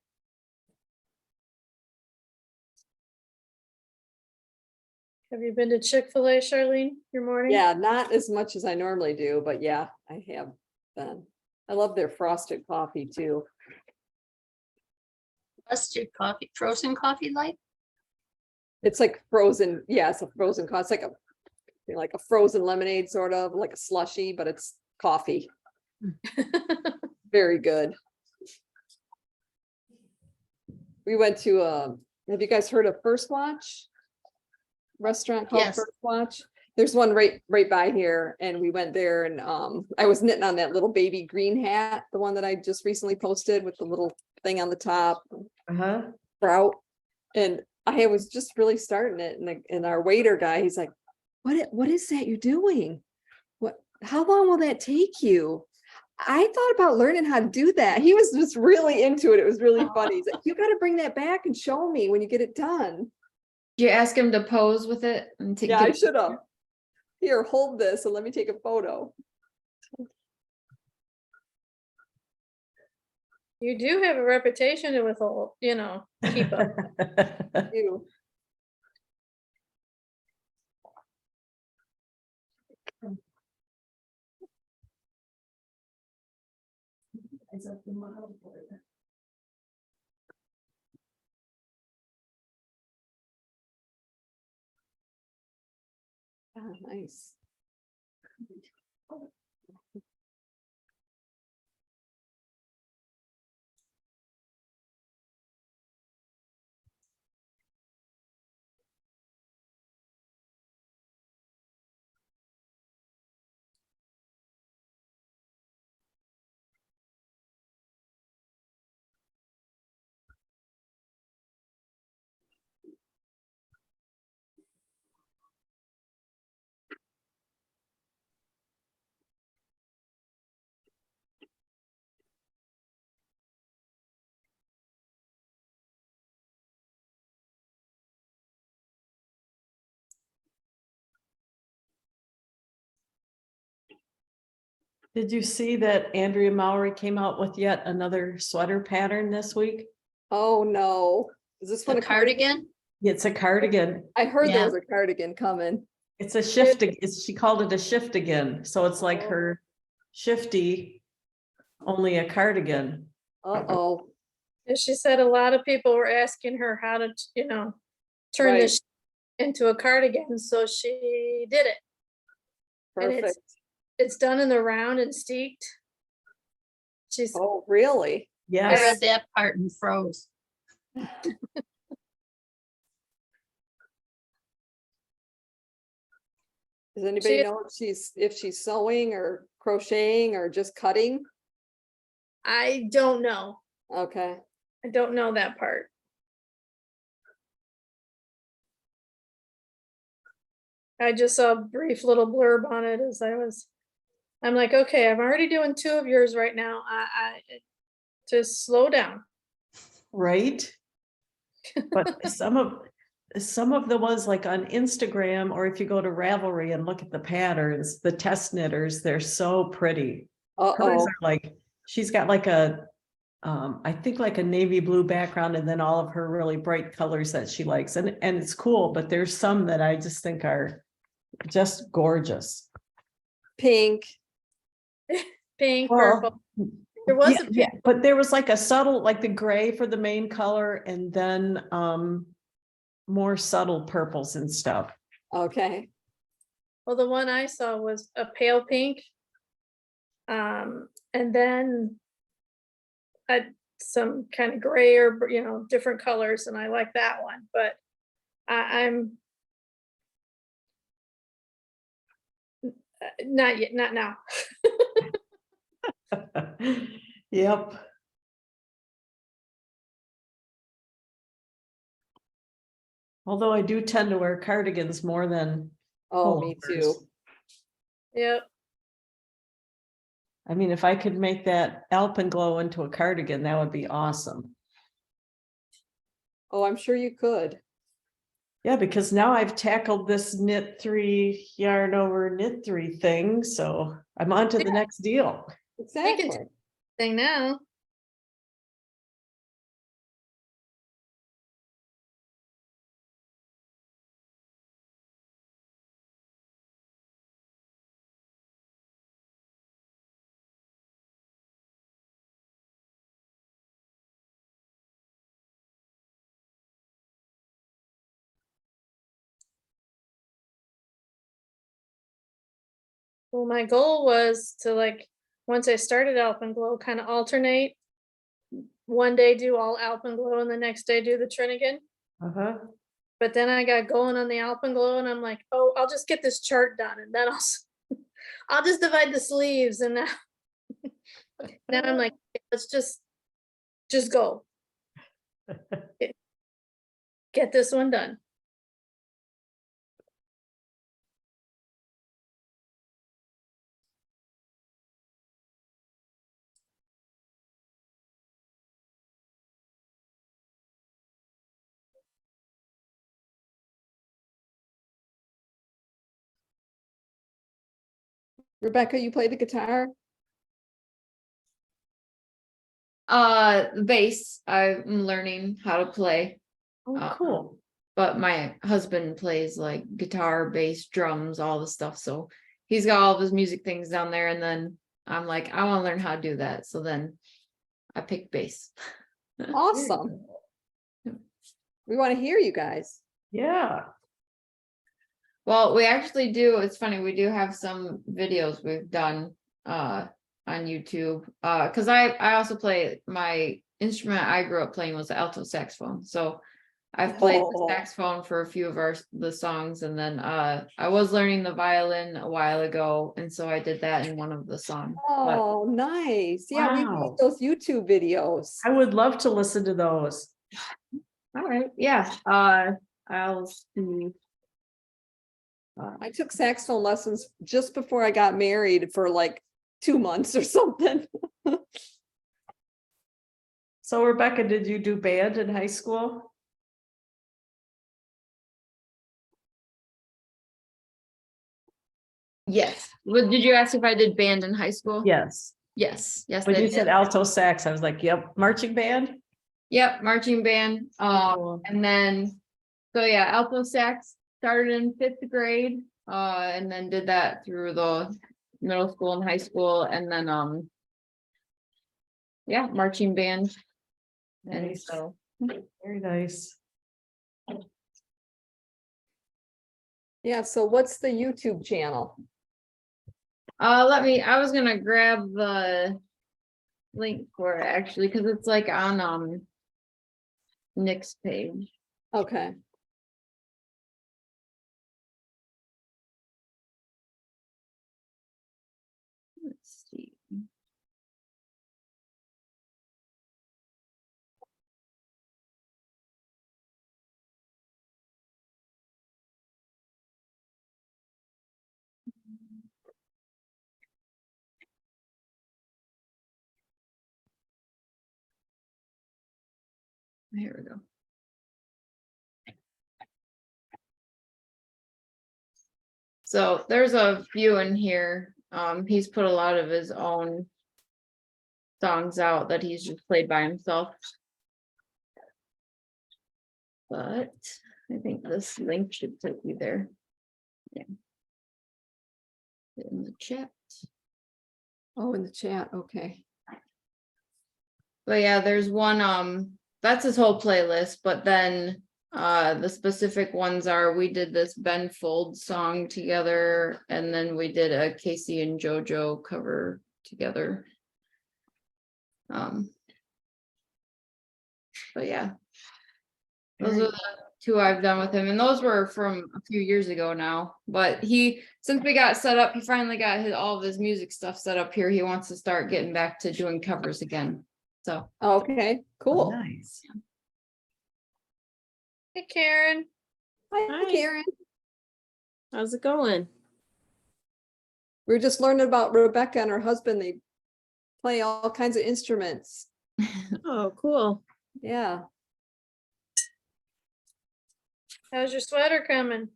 Have you been to Chick-fil-A, Charlene, your morning? Yeah, not as much as I normally do, but yeah, I have been. I love their frosted coffee too. Mustard coffee, frozen coffee light? It's like frozen, yeah, it's a frozen coffee. It's like a frozen lemonade, sort of like a slushy, but it's coffee. Very good. We went to have you guys heard of First Watch? Restaurant called Yes. First Watch. There's one right by here, and we went there, and I was knitting on that little baby green hat, the one that I just recently posted with the little thing on the top. Uh-huh. Sprout. And I was just really starting it, and our waiter guy, he's like, what is that you're doing? How long will that take you? I thought about learning how to do that. He was just really into it. It was really funny. He's like, you got to bring that back and show me when you get it done. Did you ask him to pose with it and take? Yeah, I should have. Here, hold this and let me take a photo. You do have a reputation to withhold, keep up. You. Is that the model for it? Ah, nice. Did you see that Andrea Mowry came out with yet another sweater pattern this week? Oh, no. Is this one The a cardigan? cardigan? It's a cardigan. I heard there Yeah. was a cardigan coming. It's a shift, she called it a shift again, so it's like Oh. her shifty, only a cardigan. Uh-oh. And she said a lot of people were asking her how to, turn Right. this into a cardigan, so she did it. And Perfect. It's done in the round and steeked. She's, Oh, really? I Yes, read that part and froze. Does anybody She- know if she's sewing or crocheting or just cutting? I don't know. Okay. I don't know that part. I just saw a brief little blurb on it as I'm like, okay, I'm already doing 2 of yours right now. Just slow down. right? But some of the ones like on Instagram, or if you go to Ravelry and look at the patterns, the test knitters, they're so pretty. Hers Uh-oh. are like, she's got like a, I think like a navy blue background and then all of her really bright colors that she likes. And it's cool, but there's some that I just think are just gorgeous. Pink. Pink, Well, purple. There was a Yeah, pink. but there was like a subtle, like the gray for the main color and then more subtle purples and stuff. Okay. Well, the one I saw was a pale pink. And then some kind of gray or, different colors, and I like that one, but I'm not yet, not now. Yep. Although I do tend to wear cardigans more than Oh, me too. pullovers. Yep. I mean, if I could make that alpenglow into a cardigan, that would be awesome. Oh, I'm sure you could. Yeah, because now I've tackled this knit 3 yarn over knit 3 thing, so I'm on to the next deal. Exactly. Thing now. Well, my goal was to once I started Alpenglow, kind of alternate. One day do all Alpenglow and the next day do the Trinigan. Uh-huh. But then I got going on the Alpenglow and I'm like, oh, I'll just get this chart done and then I'll just divide the sleeves. And now, now I'm like, let's just go. Get this one done. Rebecca, you play the guitar? The bass, I'm learning how to play, Oh, cool. but my husband plays like guitar, bass, drums, all the stuff. So he's got all of his music things down there. And then I'm like, I want to learn how to do that. So then I picked bass. Awesome. We want to hear you guys. Yeah. Well, we actually do. It's funny. We do have some videos we've done on YouTube. Because I also play my instrument I grew up playing was the alto saxophone. So I've played the Oh. saxophone for a few of the songs, and then I was learning the violin a while ago, and so I did that in one of the songs. But Oh, nice. Yeah, we Wow. like those YouTube videos. I would love to listen to those. all right, yeah. I'll see. I took saxophone lessons just before I got married for like 2 months or something. So Rebecca, did you do band in high school? Yes. Well, did you ask if I did band in high school? Yes. Yes, yes. When I you did. said alto sax, I was like, yep, marching band. Yep, marching band. Cool. And then, so yeah, alto sax started in 5th grade, and then did that through the middle school and high school, and then, yeah, marching band. And Nice. so, Very nice. Yeah, so what's the YouTube channel? I was gonna grab the link for it actually, because it's like on, Nick's page. Okay. Let's see. Here we go. So there's a few in here. He's put a lot of his own songs out that he's just played by himself. But I think this link should take you there. Yeah. In the chat. Oh, in the chat, okay. But yeah, there's one, that's his whole playlist, but then the specific ones are, we did this Ben Folds song together, and then we did a Casey and JoJo cover together. But yeah, those are the two I've done with him, and those were from a few years ago now. But since we got set up, he finally got all of his music stuff set up here. He wants to start getting back to doing covers again. So Okay, cool. Nice. Hey, Karen. Hi, Hi. Karen. How's it going? We were just learning about Rebecca and her husband. They play all kinds of instruments. Oh, cool. Yeah. How's your sweater coming?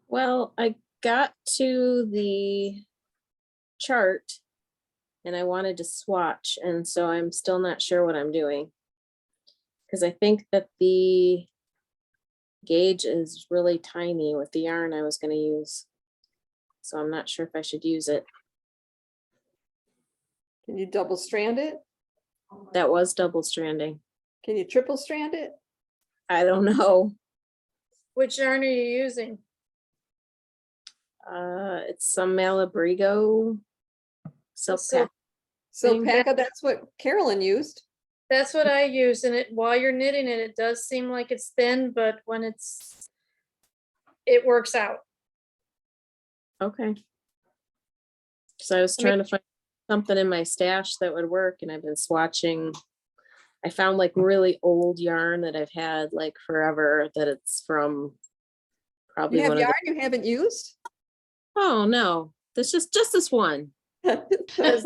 Well, I got to the chart and I wanted to swatch, and so I'm still not sure what I'm doing. Because I think that the gauge is really tiny with the yarn I was going to use. So I'm not sure if I should use it. Can you double strand it? That was double stranding. Can you triple strand it? I don't know. Which yarn are you using? It's some Malabrigo silk silk. pack. So Same Pekka, that's what Carolyn used. That's what I use, and while you're knitting it, it does seem like it's thin, but when it works out. Okay. So I was trying to find something in my stash that would work, and I've been swatching. I found like really old yarn that I've had like forever, that it's from probably You have one of yarn you haven't used? oh no, that's just this one. Because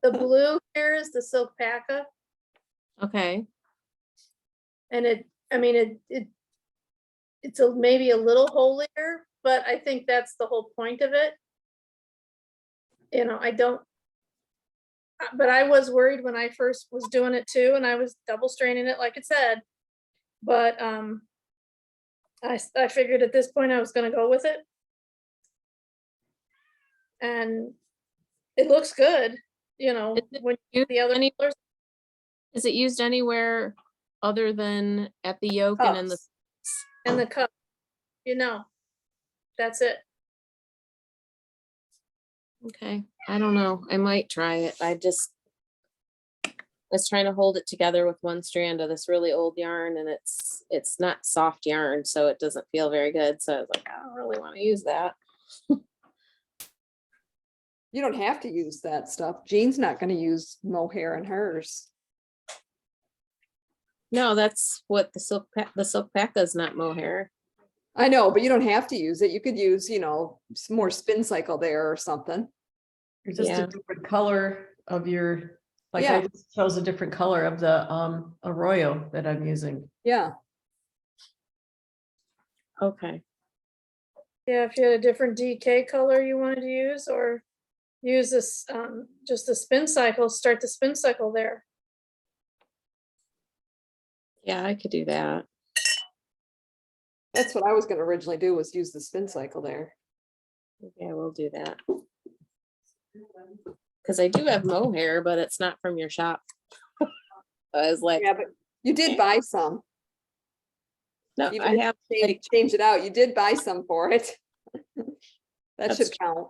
the blue here is the silk paca, Okay. and it's maybe a little holier, but I think that's the whole point of it. You know, but I was worried when I first was doing it too, and I was double straining it like it said. But I figured at this point I was gonna go with it. And it looks good, you know, Is it when used the other any- colors. Is it used anywhere other than at the yoke and in the Cuffs. And the cup, you know, that's it. okay, I don't know. I might try it. I was trying to hold it together with one strand of this really old yarn, and it's not soft yarn, so it doesn't feel very good. So I was like, I don't really want to use that. You don't have to use that stuff. Jean's not gonna use mohair in hers. No, that's what the silk paca is not mohair. I know, but you don't have to use it. You could use, some more spin cycle there or something. You're just Yeah. a different color of your, like Yeah. I just chose a different color of the Arroyo that I'm using. Yeah. Okay. Yeah, if you had a different DK color you wanted to use, or use this, just the spin cycle, start the spin cycle there. Yeah, I could do that. That's what I was gonna originally do, was use the spin cycle there. Yeah, we'll do that. Cause I do have mohair, but it's not from your shop. I was like, Yeah, but you did buy some. no, Even I if you have, change it out. You did buy some for it. That That's should count.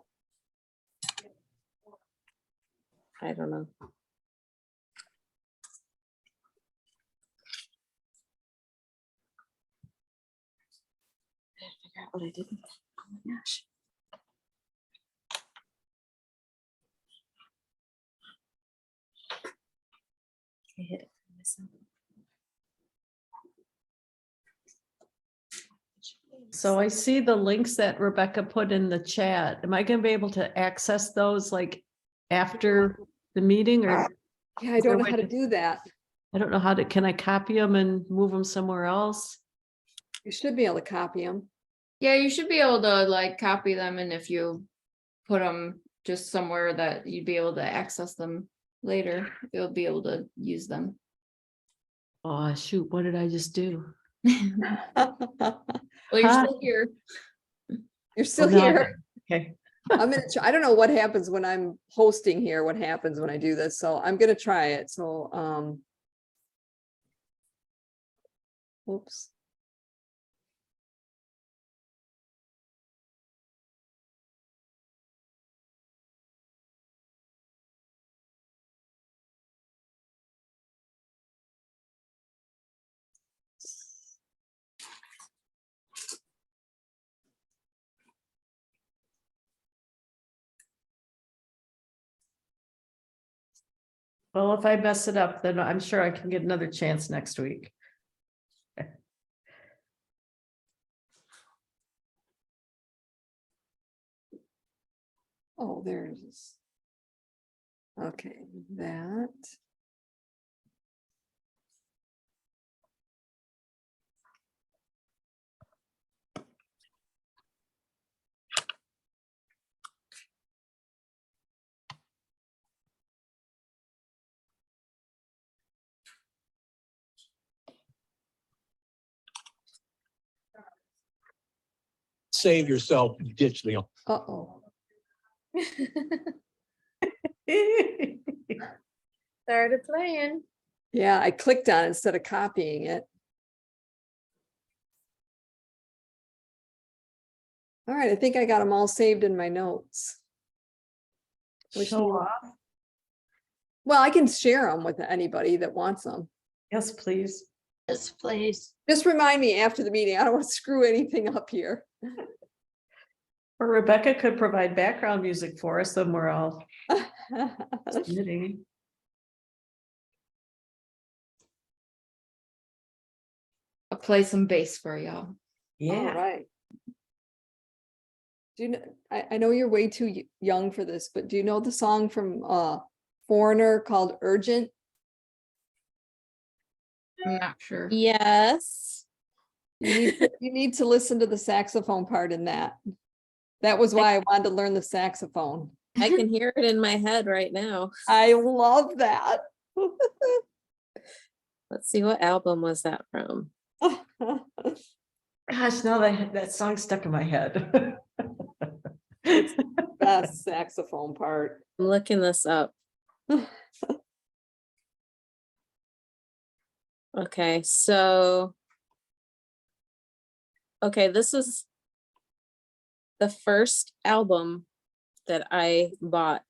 I don't know. I gotta figure out what I did. with that. Oh my gosh. I hid it from myself. So I see the links that Rebecca put in the chat. Am I gonna be able to access those like after the meeting or? Yeah, I Is there don't know a way how to to- do that. I don't know how to, can I copy them and move them somewhere else? You should be able to copy them. Yeah, you should be able to like copy them, and if you put them just somewhere that you'd be able to access them later, you'll be able to use them. Oh, shoot, what did I just do? Well, you're Huh? still here. You're still no, I- here. Okay, I'm gonna try. I don't know what happens when I'm hosting here, what happens when I do this, so I'm gonna try it, so, oops. well, if I mess it up, then I'm sure I can get another chance next week. Oh, there it is. Okay, that. Save yourself, ditch Leo. Uh-oh. Started playing. Yeah, I clicked on it instead of copying it. All right, I think I got them all saved in my notes. Which Show means- off. Well, I can share them with anybody that wants them. Yes, please. Yes, please. Just remind me after the meeting. I don't want to screw anything up here. Or Rebecca could provide background music for us, then we're all knitting. I'll play some bass for y'all. All Yeah, right. Do you know, I know you're way too young for this, but do you know the song from Foreigner called Urgent? I'm not sure. Yes. You need to listen to the saxophone part in that. That was why I wanted to learn the saxophone. I can hear it in my head right now. I love that. Let's see, what album was that from? gosh, now that song stuck in my head. Best saxophone part. I'm looking this up. Okay, so. Okay, this is the first album that I bought.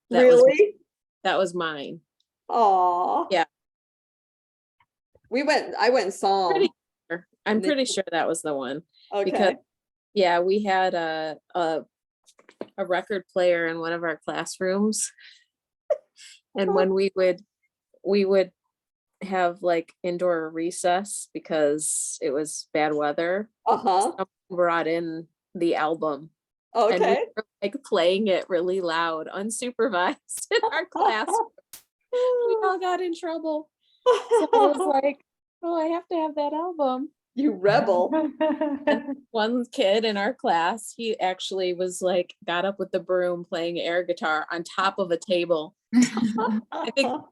Really? That was mine. Aw. Yeah. I went and saw 'em. Pretty sure. I'm And they- pretty sure that was the one. Okay. Because, yeah, we had a record player in one of our classrooms. And when we would have like indoor recess because it was bad weather, Uh-huh. someone brought in the album and we Okay. were like playing it really loud, unsupervised in our class. We all got in trouble. So I was like, oh, I have to have that album. You rebel. One kid in our class, he actually was like, got up with the broom playing air guitar on top of a table. I think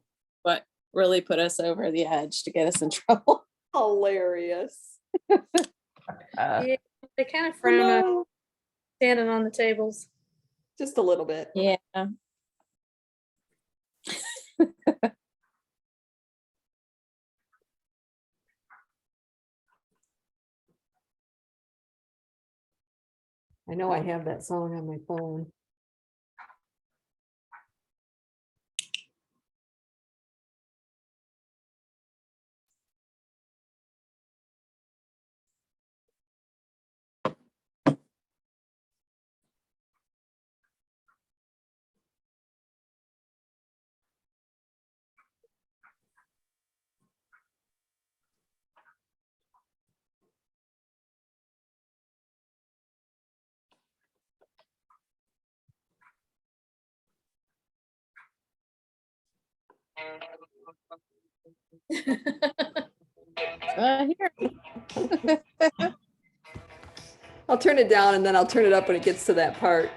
what really put us over the edge to get us in trouble. Hilarious. Yeah, they kind of frown on Hello. standing on the tables. Just a little bit. Yeah. I know I have that song on my phone. Here. I'll turn it down and then I'll turn it up when it gets to that part.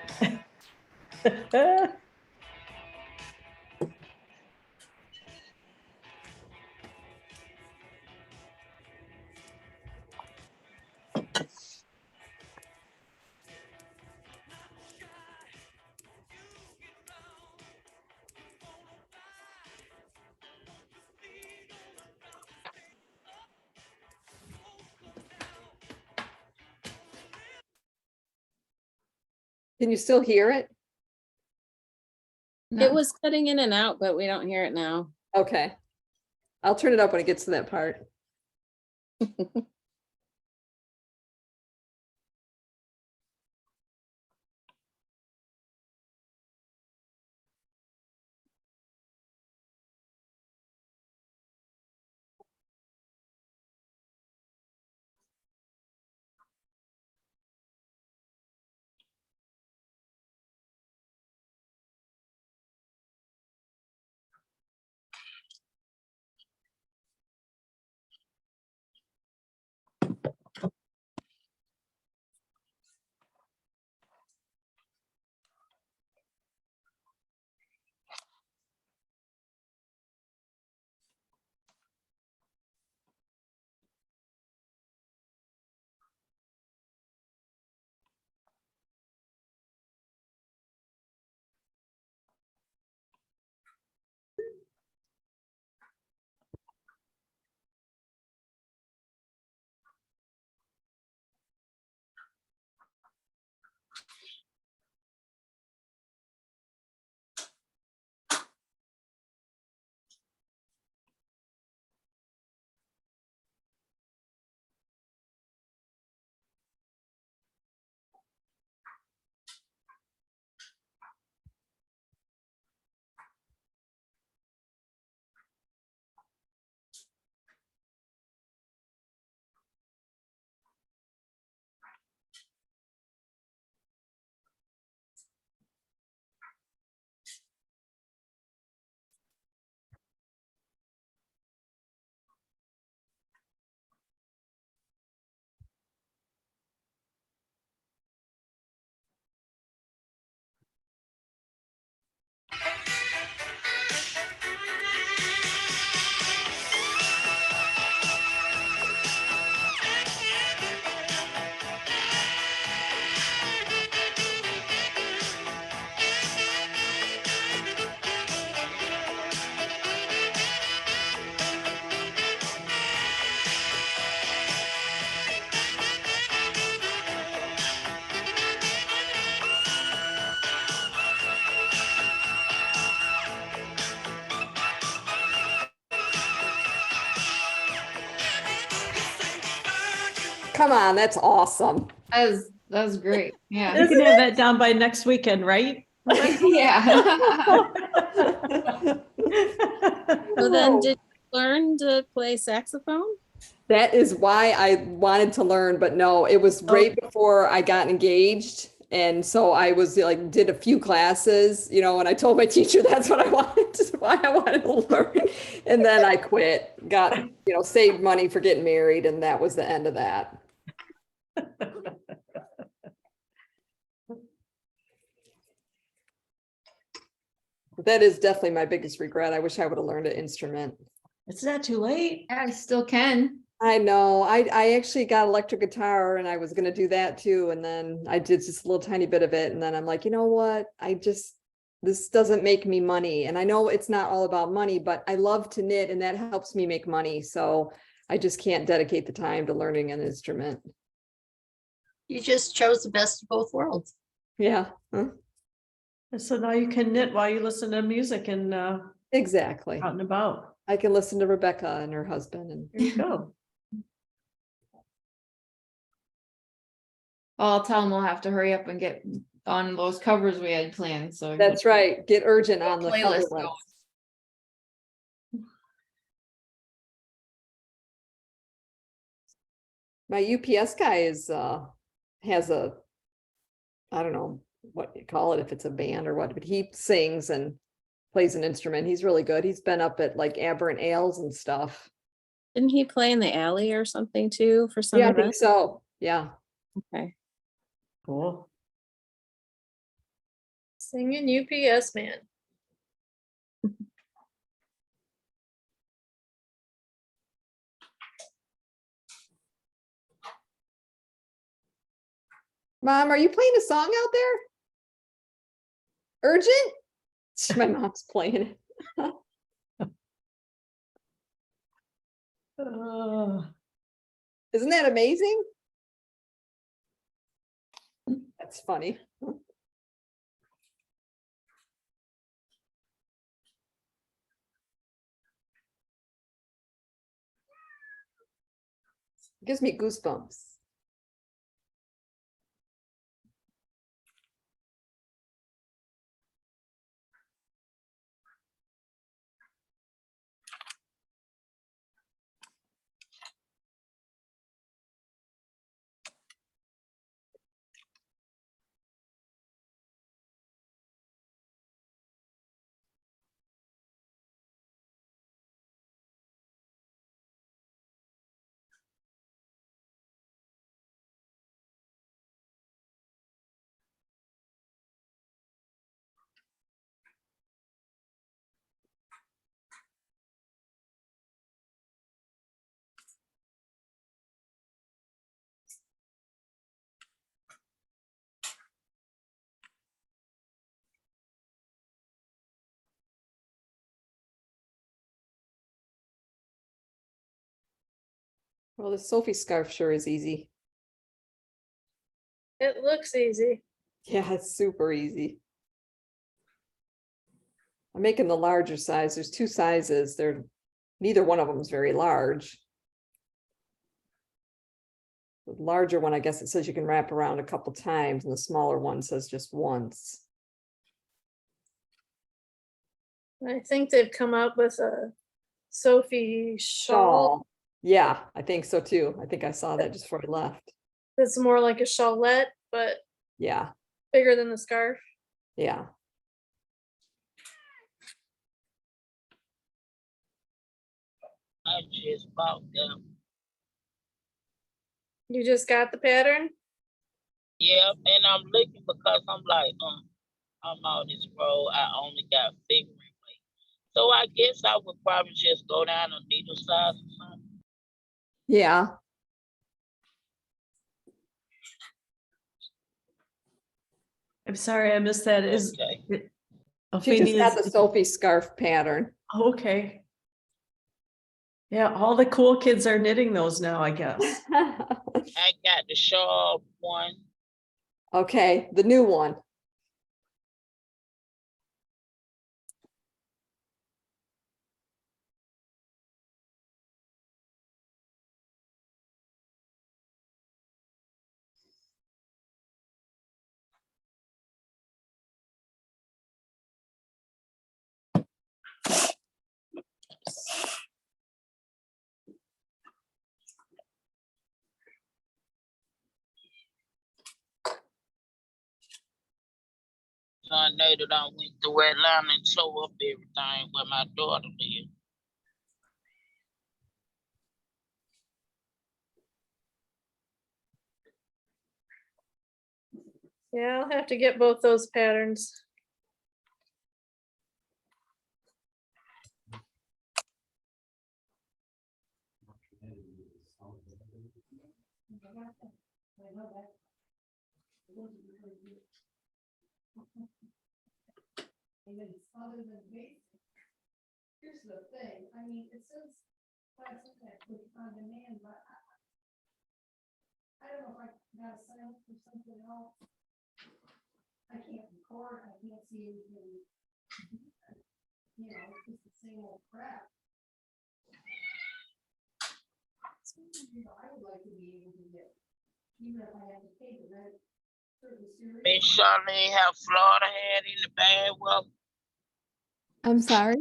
Can you still hear it? It was cutting in and out, but we don't hear it now. Okay. I'll turn it up when it gets to that part. Come on, that's awesome. That was great. Yeah. You can have that down by next weekend, right? Yeah. So then did you learn to play saxophone? That is why I wanted to learn, but no, it was right before I got engaged. And so I was like, did a few classes, you know, and I told my teacher that's what I wanted. why I wanted to learn. And then I quit, got, saved money for getting married, and that was the end of that. That is definitely my biggest regret. I wish I would have learned an instrument. It's not too late. Yeah, I still can. I know. I actually got electric guitar and I was gonna do that too. And then I did just a little tiny bit of it. And then I'm like, you know what? This doesn't make me money. And I know it's not all about money, but I love to knit and that helps me make money. So I just can't dedicate the time to learning an instrument. You just chose the best of both worlds. Yeah, huh? And so now you can knit while you listen to music and out Exactly. and about. I can listen to Rebecca and her husband and There you go. I'll tell them we'll have to hurry up and get on those covers we had planned, so. that's right. Get urgent on the cover Playlist list. going. My UPS guy has a, I don't know what you call it, if it's a band or what, but he sings and plays an instrument. He's really good. He's been up at like Aberrant Ales and stuff. Didn't he play in the alley or something too for some Yeah, I think event? so. Yeah. Okay. Cool. Singing UPS man. Mom, are you playing a song out there? Urgent? My mom's playing it. Isn't that amazing? That's funny. Gives me goosebumps. Well, the Sophie scarf sure is easy. It looks easy. Yeah, it's super easy. I'm making the larger size. There's two sizes. Neither one of them is very large. The larger one, I guess it says you can wrap around a couple times, and the smaller one says just once. I think they've come up with a Sophie shawl Shawl. Yeah, I think so too. I think I saw that just before I left. that's more like a shawlette, but Yeah, bigger than the scarf. yeah. I just bought them. You just got the pattern? Yeah, and I'm looking because I'm like, I'm on this road. I only got figuring weight. So I guess I would probably just go down a needle size or something. Yeah. I'm sorry, I missed that. Is Okay. She just got Ophelia? the Sophie scarf pattern. Okay. Yeah, all the cool kids are knitting those now, I guess. I got the shawl one. Okay, the new one. tornado done went through Atlanta and tore up everything where my daughter lives. Yeah, I'll have to get both those patterns. Here's the thing, I mean, it says, find something that click on demand, but I don't know if I got a sign up for something else. I can't record, I can't see anything. You know, it's just the same old crap. You know, I would like to be able to get, even if I have to pay the rent, certain series. Miss Charlene, have Florida had any bad weather? I'm sorry.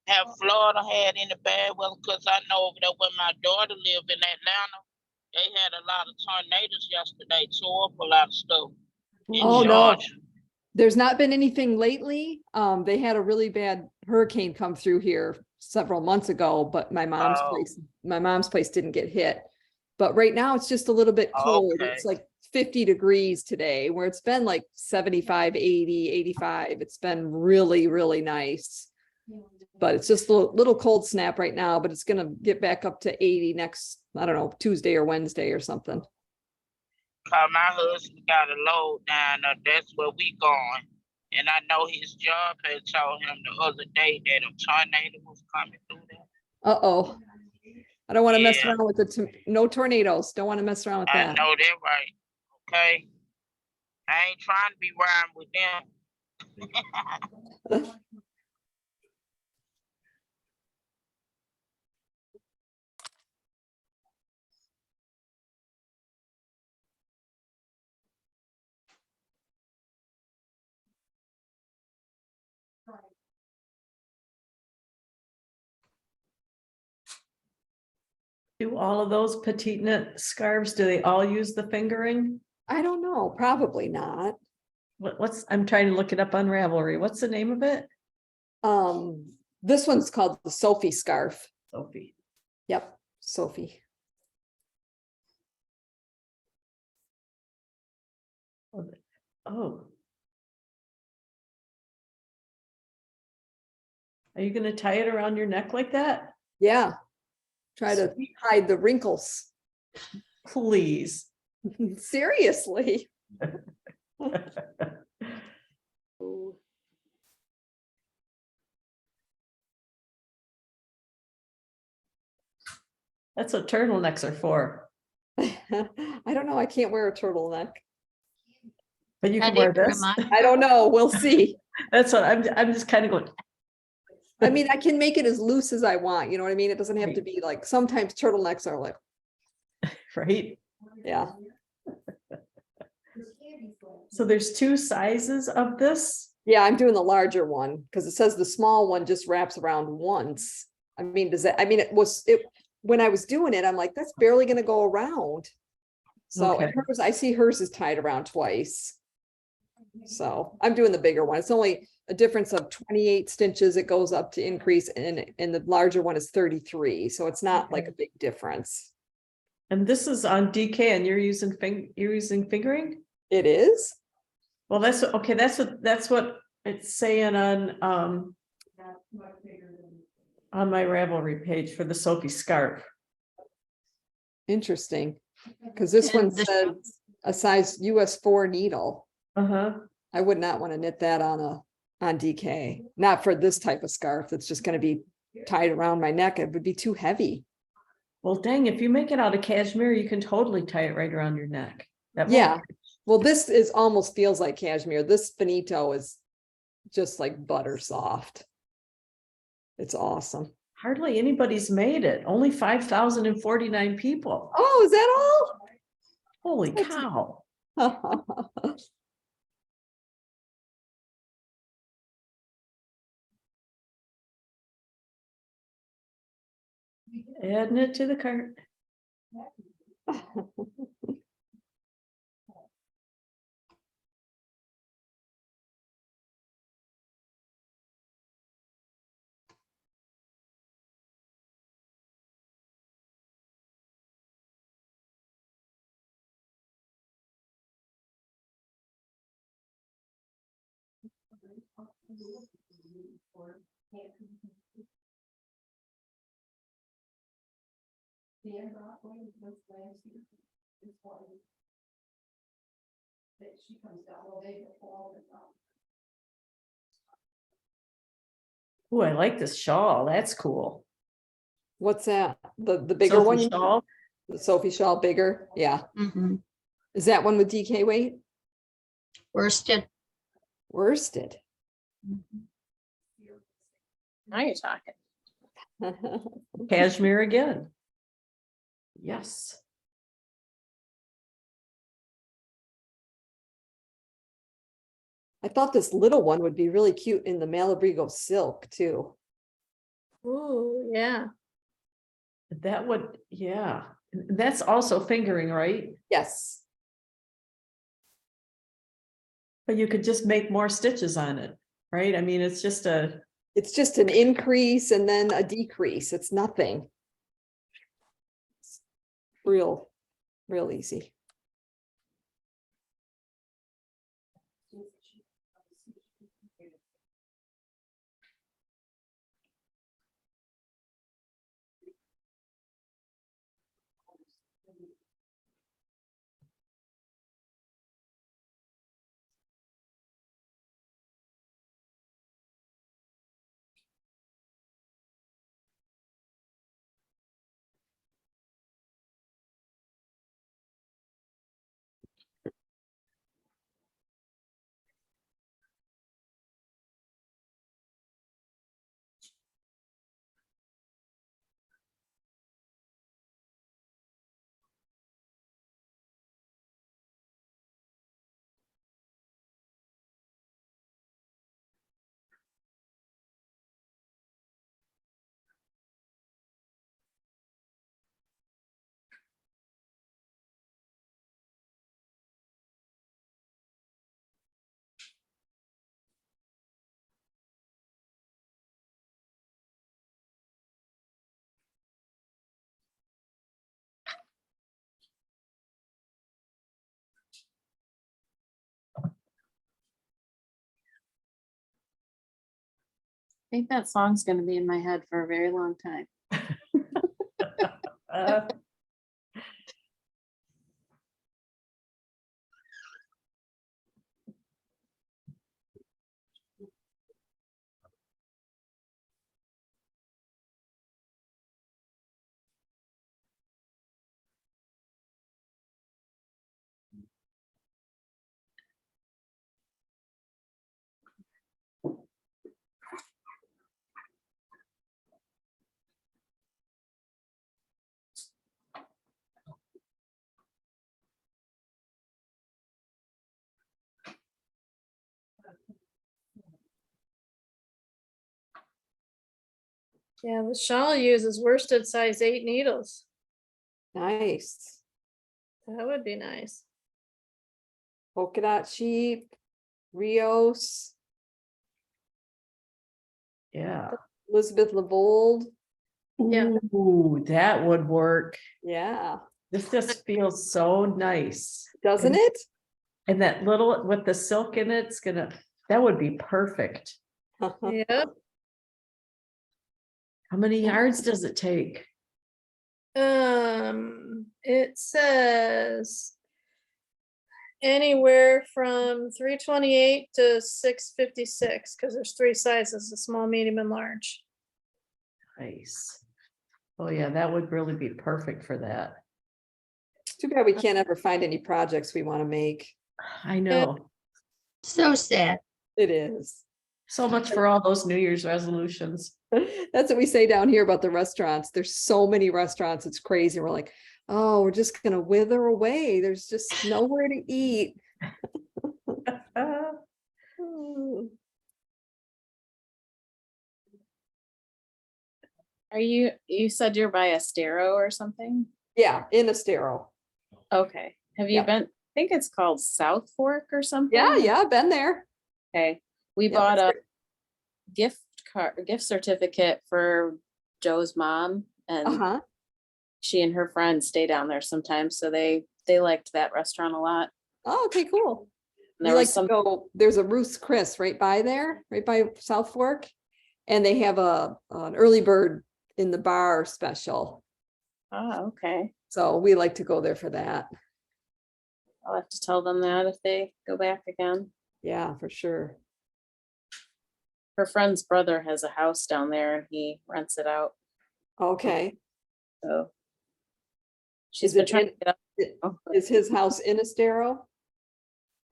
Have Florida had any bad weather? Cause I know over there where my daughter lived in Atlanta, they had a lot of tornadoes yesterday, tore up a lot of stuff in Oh, no. Georgia. There's not been anything lately. They had a really bad hurricane come through here several months ago, but my mom's Oh. place didn't get hit. But right now it's just a little bit cold. It's Okay. like 50 degrees today, where it's been like 75, 80, 85. It's been really, really nice. But it's just a little cold snap right now, but it's gonna get back up to 80 next, I don't know, Tuesday or Wednesday or something. Cause my husband got a load down there, that's where we going. And I know his job had told him the other day that a tornado was coming through there. Uh-oh. I don't want to mess Yeah. around with no tornadoes. Don't want to mess around with I that. know that right, okay? I ain't trying to be rhymed with them. Do all of those petite knit scarves, do they all use the fingering? I don't know, probably not. What's, I'm trying to look it up on Ravelry. What's the name of it? This one's called the Sophie scarf. Sophie. Yep, Sophie. Oh. Are you gonna tie it around your neck like that? Yeah. Try to hide the wrinkles. Please. Seriously. That's what turtlenecks are for, I don't know. I can't wear a turtleneck. but you can Patty, wear this. remind- I don't know. We'll see. That's what I'm just kind of going, I mean, I can make it as loose as I want. You know what I mean? It doesn't have to Right. be like, sometimes turtlenecks are like, right? yeah. So there's two sizes of this. Yeah, I'm doing the larger one because it says the small one just wraps around once. I mean, does that, I mean, when I was doing it, I'm like, that's barely gonna go around. So and Okay. hers, I see hers is tied around twice. So I'm doing the bigger one. It's only a difference of 28 stitches. It goes up to increase and the larger one is 33. So it's not like a big difference. And this is on DK and you're using fingering? It is? Well, that's, okay, that's what it's saying on my Ravelry page for the Sophie scarf. Interesting. Because this one And the- says a size US 4 needle. Uh-huh. I would not want to knit that on DK, not for this type of scarf that's just going to be tied around my neck. It would be too heavy. Well, dang, if you make it out of cashmere, you can totally tie it right around your neck. That won't- Yeah. Well, this is almost feels like cashmere. This finito is just like butter soft. It's awesome. Hardly anybody's made it. Only 5,049 people. Oh, is that Holy That's- cow. all? Adding it to the cart. Dan Broadway was last year. This one. That she comes down, well, they all the time. Oh, I like this shawl. That's cool. What's that? The bigger Sophie one? shawl. The Sophie shawl bigger? Yeah. Mhm. Is that one with DK weight? Worsted. Worsted. Now you're talking. Cashmere again. Yes. I thought this little one would be really cute in the Malabrigo silk too. Ooh, yeah. That would, yeah. That's also fingering, right? Yes. But you could just make more stitches on it, right? I mean, it's just a, It's just an increase and then a decrease. It's nothing. It's real easy. I think that song's gonna be in my head for a very long time. uh, Yeah, the shawl uses worsted size 8 needles. Nice. That would be nice. Polka dot sheep, Rios, yeah. Elizabeth LeBold. Yeah. Ooh, that would work. Yeah. This just feels so nice. Doesn't And- it? And that little, with the silk in it, it's gonna, that would be perfect. Yep. How many yards does it take? It says anywhere from 328 to 656, because there's 3 sizes, a small, medium, and large. Nice. Oh, yeah, that would really be perfect for that. Too bad we can't ever find any projects we want to make. I know. So sad. It is. So much for all those New Year's resolutions. That's what we say down here about the restaurants. There's so many restaurants. It's crazy. We're like, oh, we're just gonna wither away. There's just nowhere to eat. Are you said you're by Estero or something? Yeah, in Estero. Okay. Have you Yeah. been, I think it's called South Fork or something? Yeah, been there. Okay. We Yeah, bought that's a gift certificate for Joe's mom, and Uh-huh. she and her friends stay down there sometimes, so they liked that restaurant a lot. Oh, okay, cool. And We there like was to some, go, there's a Ruth's Chris right by there, right by South Fork. And they have an early bird in the bar special. oh, okay. So we like to go there for that. I'll have to tell them that if they go back again. Yeah, for sure. Her friend's brother has a house down there and he rents it out, Okay. so. She's Is been it trying to in- get up. Oh, Is his house in Estero?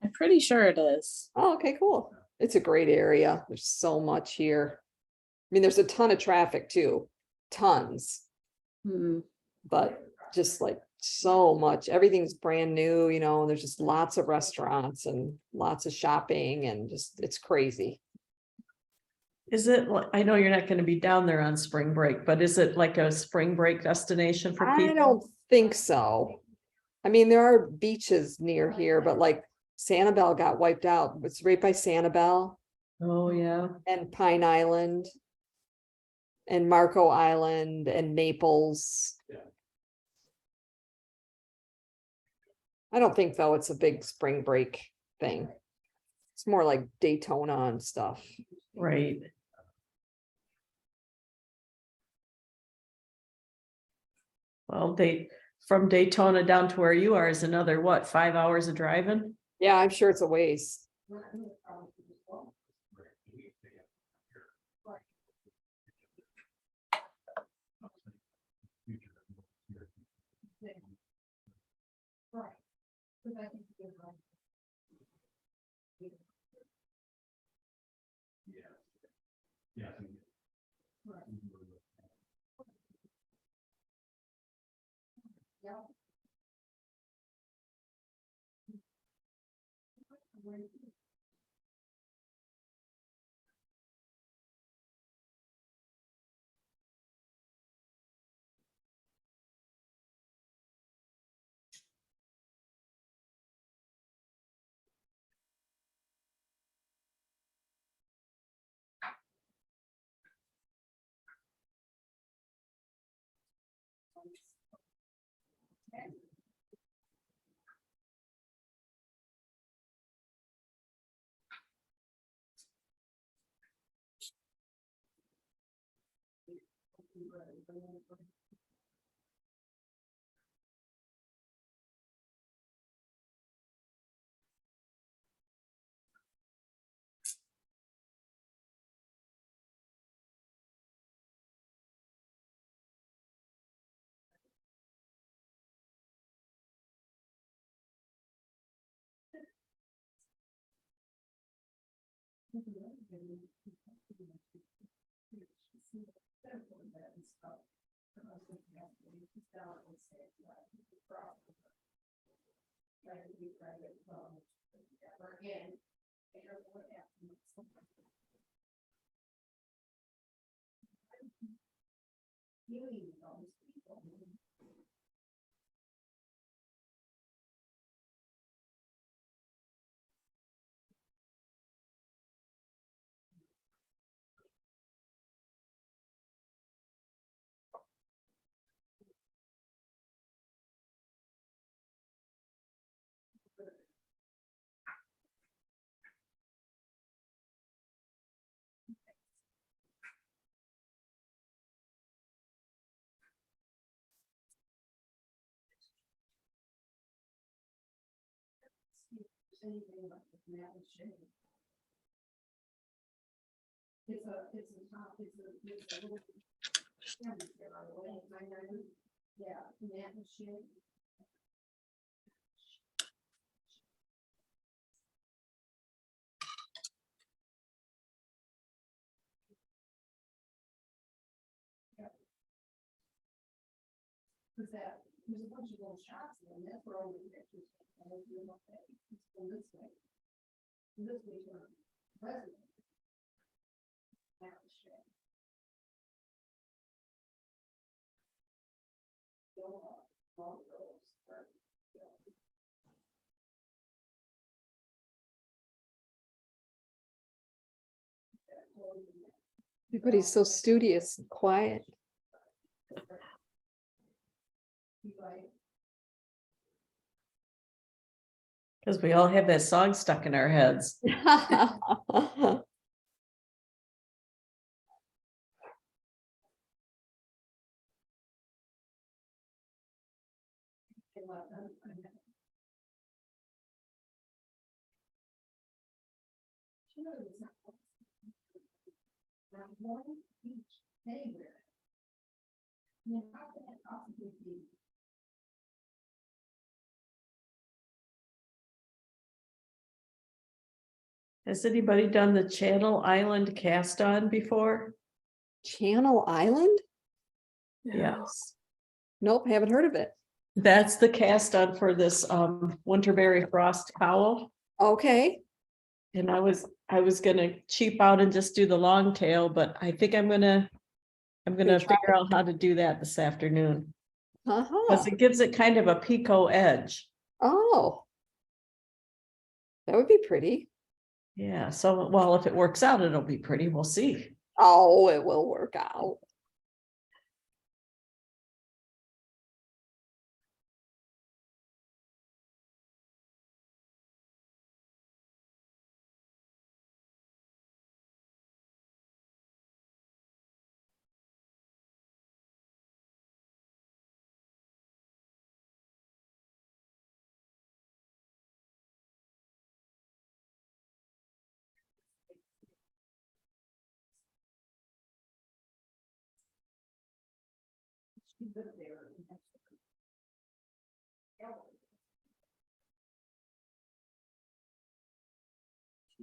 I'm pretty sure it is. Oh, okay, cool. It's a great area. There's so much here. I mean, there's a ton of traffic too, tons, Hmm. but just like so much, everything's brand new, you know, and there's just lots of restaurants and lots of shopping and just, it's crazy. Is it, I know you're not gonna be down there on spring break, but is it like a spring break destination for I people? don't think so. I mean, there are beaches near here, but like Sanibel got wiped out. It's right by Sanibel Oh, yeah. and Pine Island and Marco Island and Naples. I don't think though it's a big spring break thing. It's more like Daytona and stuff. Right. Well, from Daytona down to where you are is another, what, 5 hours of driving? Yeah, I'm sure it's a waste. Right. Because I think you're right. Yeah. Anything about the map and shape. It's a top, it's a little. Yeah, map and shape. Cause there's a bunch of little shops in there, that's where all the pictures. It's from this way. This way to resident. Map and shape. All those are. Everybody's so studious and quiet. Because we all have that song stuck in our heads. Anywhere. You know, how can that possibly be? Has anybody done the Channel Island cast on before? Channel Island? Yes. Nope, haven't heard of it. That's the cast on for this Winterberry Frost cowl. Okay, And I was gonna cheap out and just do the long tail, but I think I'm gonna try figure out how to do that this afternoon. uh-huh, Because it gives it kind of a picot edge. oh. That would be pretty. Yeah, so, well, if it works out, it'll be pretty. We'll see. Oh, it will work out.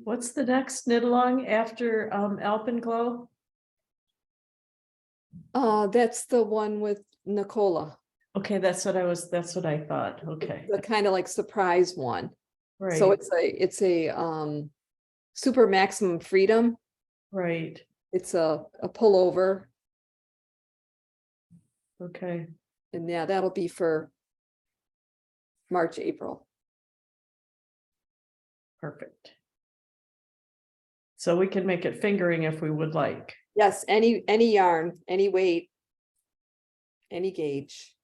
What's the next knit along after Alpenglow? That's the one with Nicola, Okay, that's what I thought. Okay, the kind of like surprise one. right. So it's a super maximum freedom. Right, It's a pullover, okay, and yeah, that'll be for March, April. perfect. So we can make it fingering if we would like. Yes, any yarn, any weight, any gauge.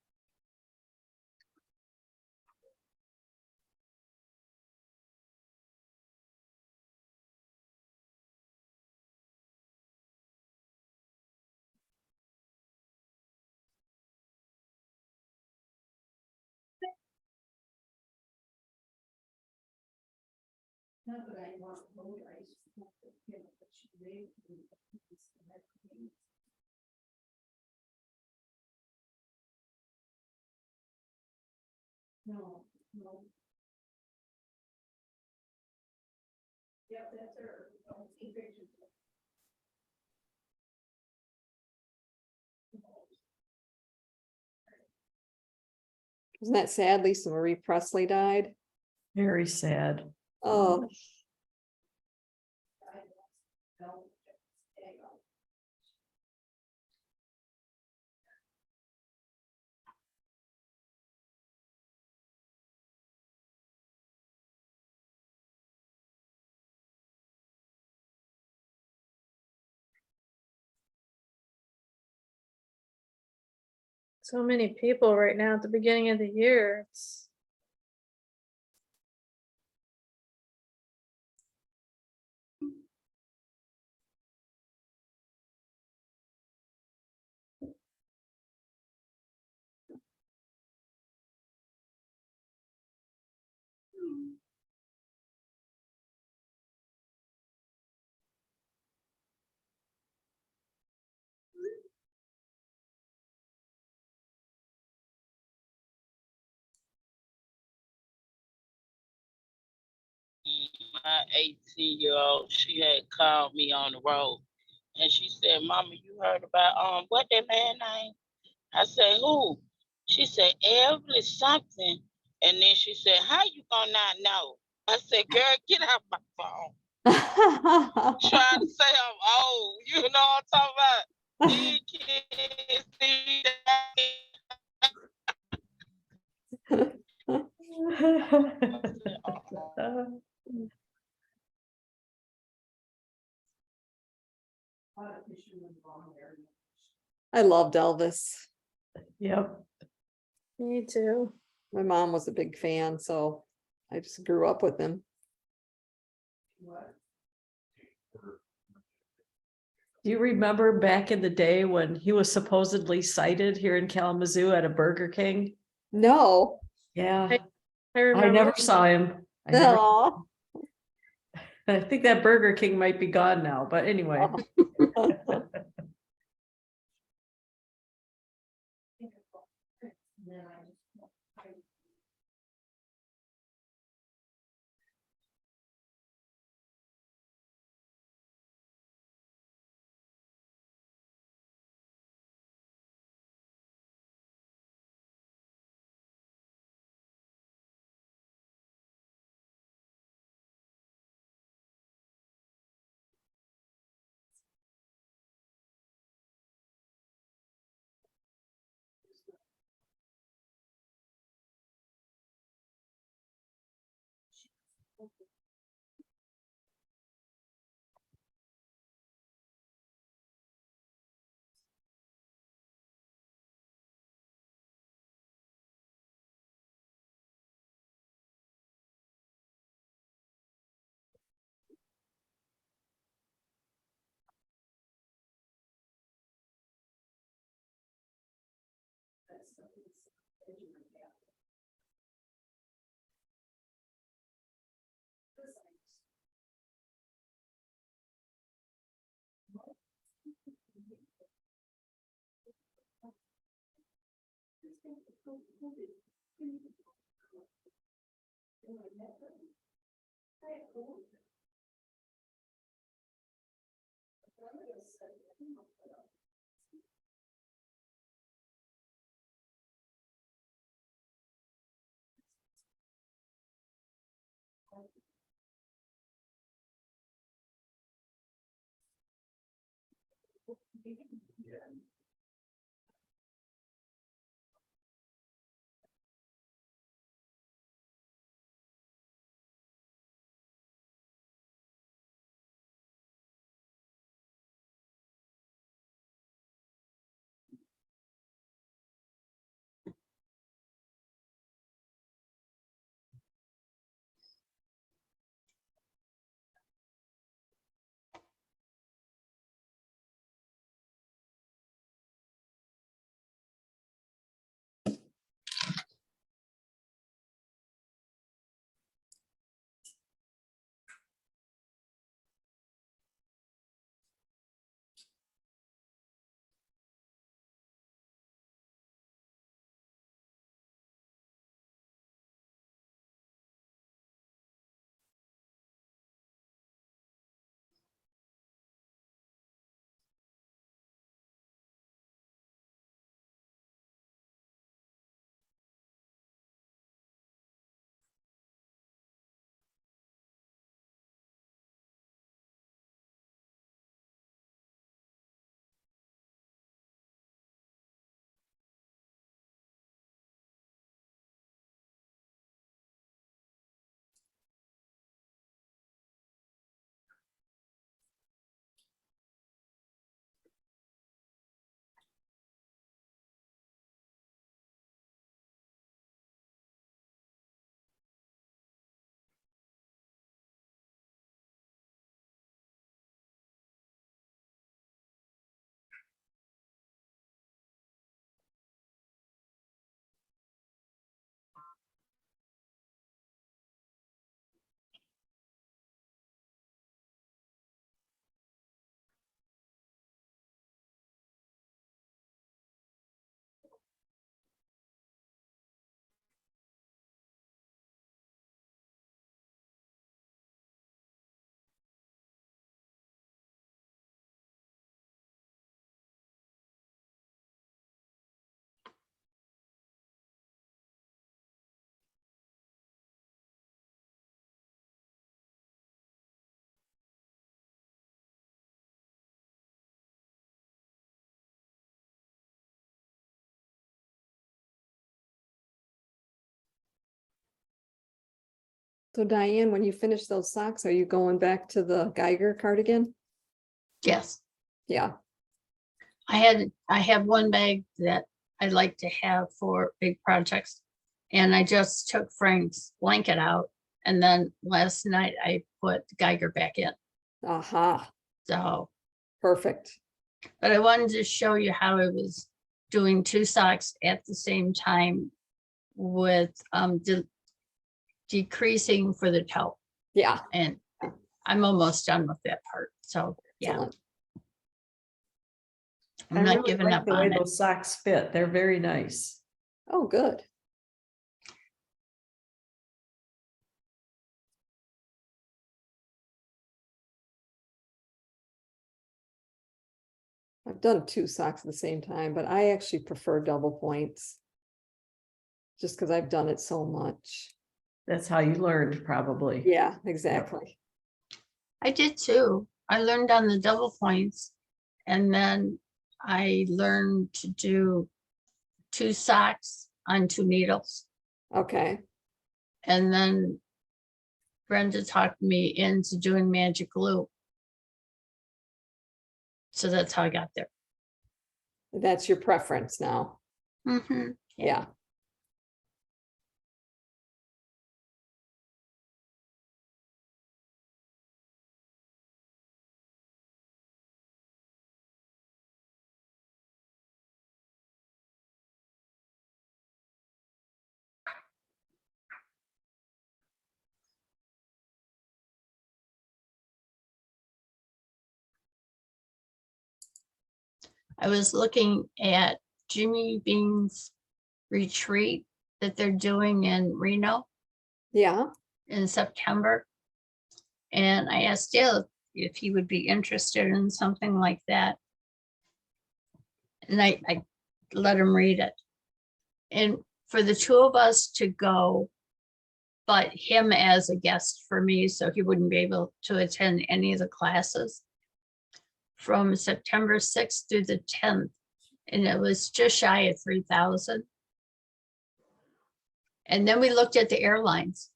Not that I want to vote, I just want to, you know, that she made. No, no. Yep, that's her. Don't see pictures. Isn't that sad? Lisa Marie Presley died. Very sad. Oh, So many people right now at the beginning of the year. It's My 18-year-old, she had called me on the road and she said, Mama, you heard about what that man name? I said, who? She said, Evelyn something. And then she said, how you gonna not know? I said, girl, get out my phone. Trying to say I'm old, you know what I'm talking about? These kids see I loved Elvis. Yep, me too. My mom was a big fan, so I just grew up with him. Do you remember back in the day when he was supposedly sighted here in Kalamazoo at a Burger King? No. Yeah, I I remember. never saw him. No. I think that Burger King might be gone now, but anyway. So Diane, when you finish those socks, are you going back to the Geiger cardigan? Yes, Yeah. I have one bag that I like to have for big projects. And I just took Frank's blanket out And then last night I put Geiger back in. Aha, So, perfect. but I wanted to show you how I was doing 2 socks at the same time with decreasing for the toe. Yeah. And I'm almost done with that part. So, yeah, excellent. I I'm not really giving like up the way on it. those socks fit. They're very nice. Oh, good. I've done 2 socks at the same time, but I actually prefer double points. Just because I've done it so much. That's how you learned, probably. Yeah, exactly. I did too. I learned on the double points and then I learned to do 2 socks on 2 needles. Okay, And then Brenda talked me into doing magic glue. So that's how I got there. that's your preference now. Mhm. Yeah. I was looking at Jimmy Bean's retreat that they're doing in Reno Yeah, in September. And I asked Dale if he would be interested in something like that. And I let him read it. And for the 2 of us to go, but him as a guest for me, so he wouldn't be able to attend any of the classes, from September 6th through the 10th, and it was just shy of 3,000. And then we looked at the airlines.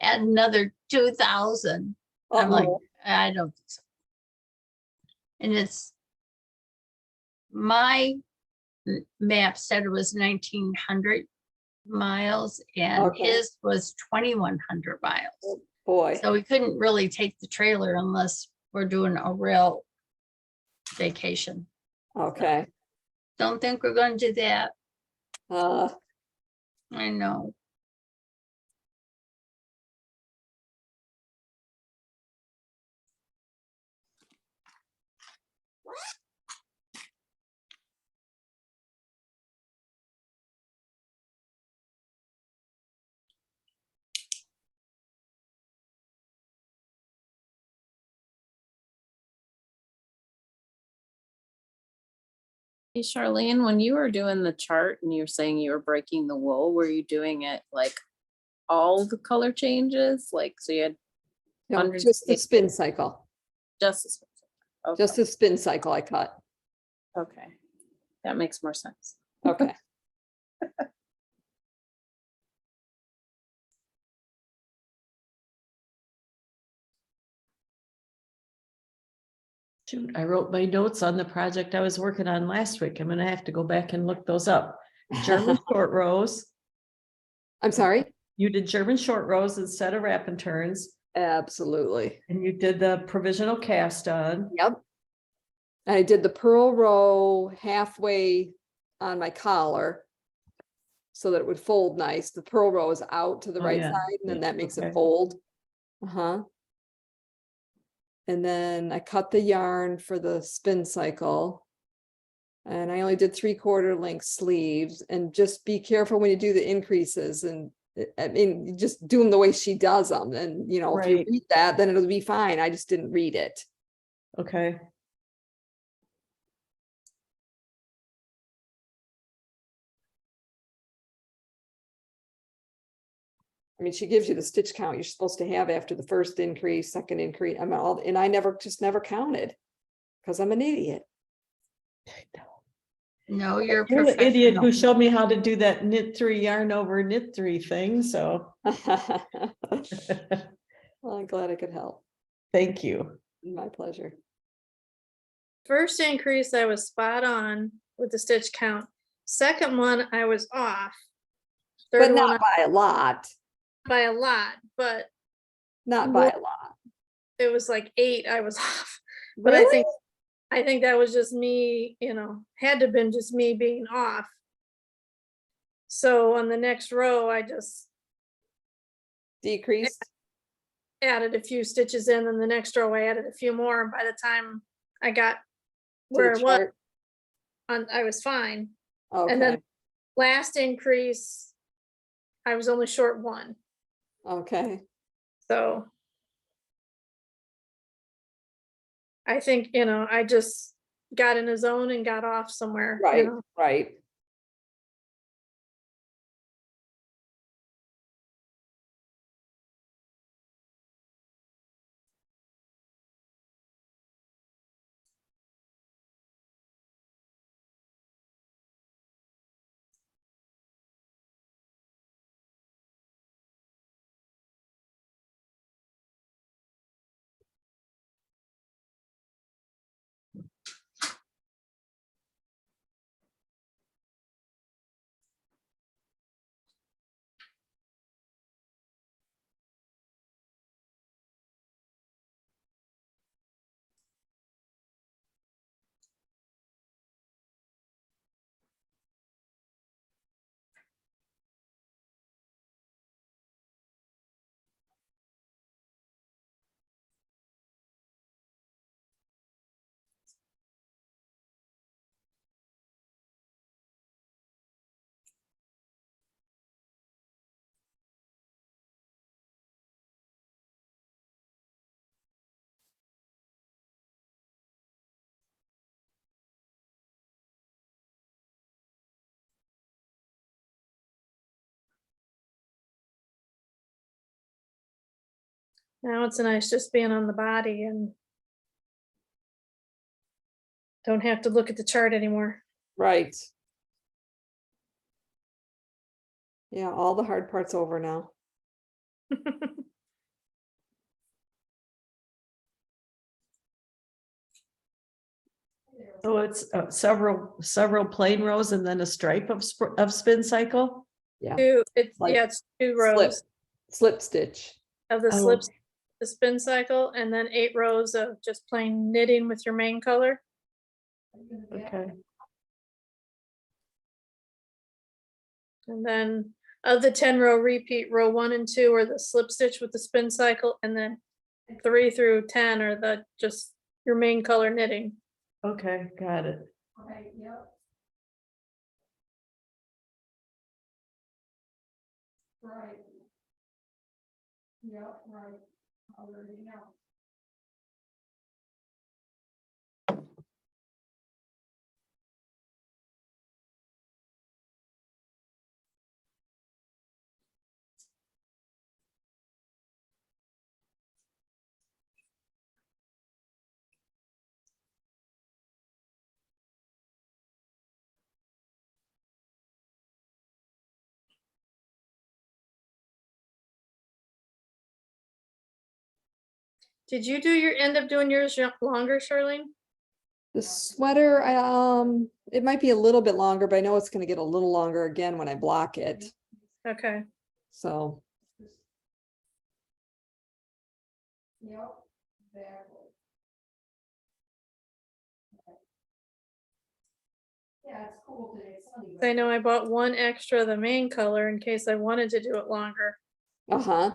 Add another 2,000. I'm like, Uh-oh. I don't think so. And it's my map said it was 1,900 miles and Okay. his was 2,100 miles. Boy, So we couldn't really take the trailer unless we're doing a real vacation. okay. Don't think we're going to do that. Uh, I know. Hey, Charlene, when you were doing the chart and you were saying you were breaking the wool, were you doing it like all the color changes? Like, so you had no, Hundreds just the of- spin cycle, just as. Okay, just the spin cycle I cut. okay. That makes more sense. Okay. Shoot, I wrote my notes on the project I was working on last week. I'm gonna have to go back and look those up. German short rows. I'm sorry? You did German short rows instead of wrap and turns, Absolutely. and you did the provisional cast on. Yep. I did the purl row halfway on my collar so that it would fold nice. The purl row is out to the Oh, right yeah. side and then that makes Okay. it fold. Uh-huh. And then I cut the yarn for the spin cycle. And I only did 3/4 length sleeves, and just be careful when you do the increases, and I mean, you just do them the way she does them. And you know, if you Right. read that, then it'll be fine. I just didn't read it. Okay, I mean, she gives you the stitch count you're supposed to have after the first increase, second increase. I'm all, and I never counted because I'm an idiot. No, you're you're the idiot who professional. showed me how to do that knit 3 yarn over knit 3 thing, so. Well, I'm glad I could help. Thank you. My pleasure. First increase, I was spot on with the stitch count. Second one, I was off. But Third one, not by a lot. by a lot, but Not by a lot. it was like 8 I was off. But Really? I think that was just me, had to have been just me being off. So on the next row, I just Decreased? added a few stitches in, and the next row I added a few more. And by the time I got to where the I was, chart? I was fine. Okay, And then last increase, I was only short 1. okay. So I think, I just got in a zone and got off somewhere. Right, right. Now it's nice just being on the body and don't have to look at the chart anymore. Right. Yeah, all the hard parts over now. So it's several plain rows and then a stripe of spin cycle? Yeah. It's Like it's 2 Slip, rows slip stitch. of the Oh. slips, the spin cycle, and then 8 rows of just plain knitting with your main color. Okay. And then of the 10-row repeat, row 1 and 2 are the slip stitch with the spin cycle, and then 3 through 10 are the just your main color knitting. Okay, got it. Okay, yep. Right. Yep, right. Already know. Did you end up doing yours longer, Charlene? The sweater, it might be a little bit longer, but I know it's gonna get a little longer again when I block it, Okay. so. Yep, exactly. Yeah, it's cool today, it's sunny. I know I bought 1 extra of the main color in case I wanted to do it longer. Uh-huh,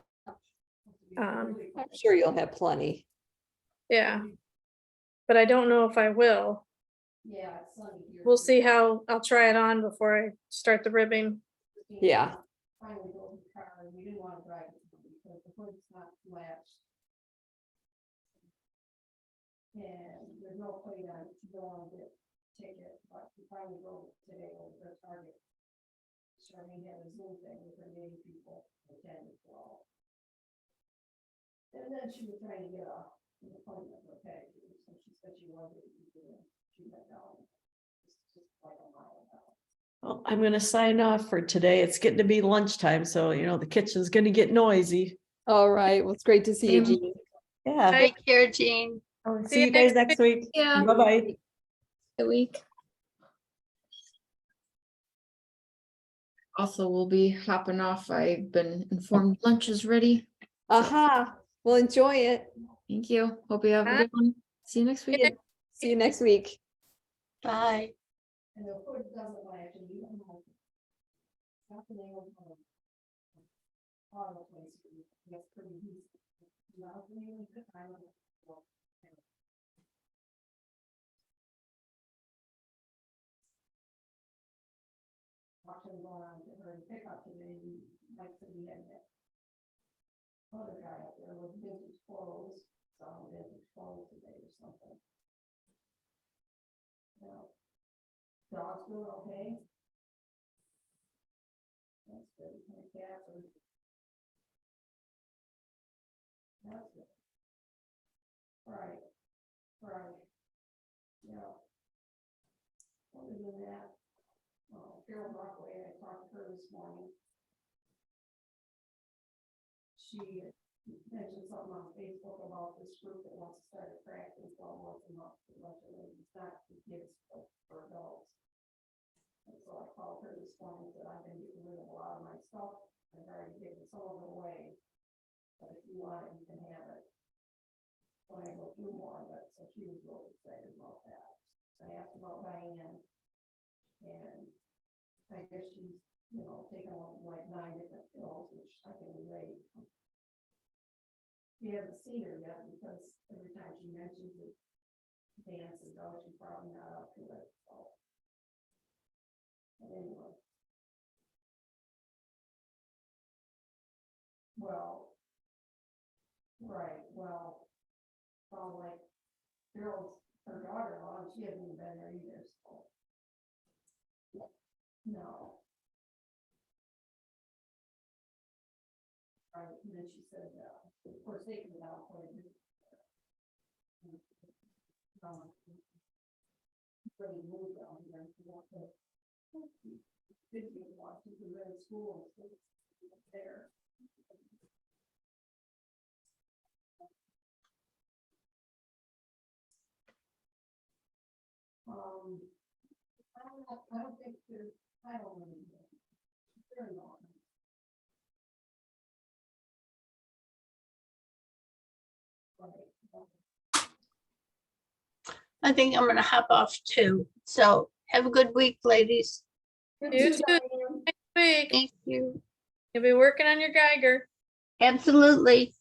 Um, I'm sure you'll have plenty. Yeah. But I don't know if I will. Yeah, it's sunny here. We'll see I'll try it on before I start the ribbing. Yeah. Finally go in the car, and we didn't want to drive it because the hood's not latched. And there's no plate on it, you don't want to take it, but we finally drove it today over to Target. Charlene had a Zoom thing with her many people, attended for all. And then she was trying to get an appointment with Peggy, so she said she wanted to be doing, she went down. It's just like a mile down. Well, I'm gonna sign off for today. It's getting to be lunchtime, so the kitchen's gonna get noisy. All right, well, it's great to see you, Same. Jean. Yeah. Take care, Jean. I'll See see you you guys next next week. Yeah. Bye-bye. A week. also will be hopping off. I've been informed lunch is ready. Aha, well, enjoy it. Thank you. Hope you have a Bye. good one. See you next week. See you next week. Bye. And the foot doesn't last, and you don't know. Not the name of the auto place, that's pretty easy. Not the name of the time of the- Watching go on to her pickup today, like to be in that. Other guy up there with vintage clothes, some vintage clothes today or something. Yeah. Dog's doing okay? That's good. My cats are. That's good. Right, right. Yeah. Other than that, Carol Brockway, I talked to her this morning. She mentioned something on Facebook about this group that wants to start a practice while working up to bunch of ladies, not for kids, but for adults. And so I called her this morning, that I've been getting rid of a lot of my stuff, I've already given some of it away. But if you want it, you can have it. So I go through more of it, so she was really excited about that. I asked about Diane. And I guess she's, taken on like 9 different pills, which I can relate. She hasn't seen her yet because every time she mentions it, Dan says, oh, she's probably not up to it, so. But anyway. Well. Right, well. Like, Carol's her daughter-in-law, and she hasn't even been there either, so. No. Right, and then she said, of course, they can now put it. Really moved down here and want to. Did you want to do it in school? There. I don't think there's, I don't really. Very long. I think I'm gonna hop off too. So have a good week, ladies. You too. Next week, Thank you. you'll be working on your Geiger. Absolutely.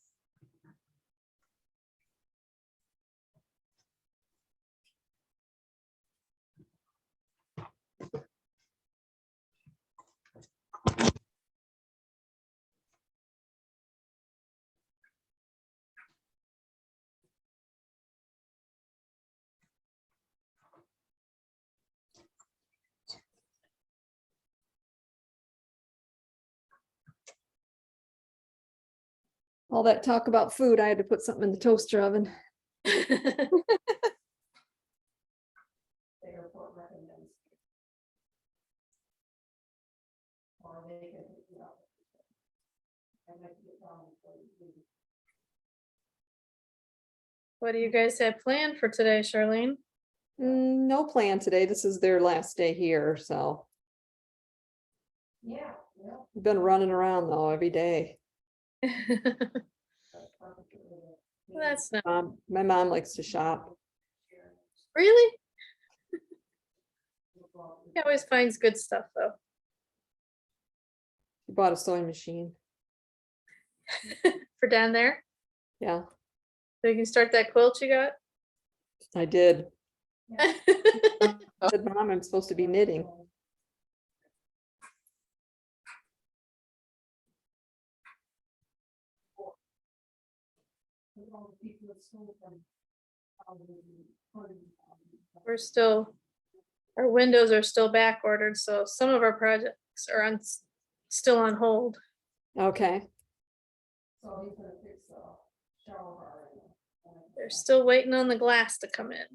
All that talk about food, I had to put something in the toaster oven. The airport recommends. Or they can, I'd like to get down before you leave. What do you guys have planned for today, Charlene? No plan today. This is their last day here, so Yeah, yeah. we've been running around though every day. That's not My mom likes to shop. really. He always finds good stuff though. She bought a sewing machine. For down there, Yeah, so you can start that quilt you got. I did. I said, Mom, I'm supposed to be knitting. We're still, our windows are still back ordered, so some of our projects are on, still on hold. Okay, So he's gonna fix the shower bar. They're still waiting on the glass to come in.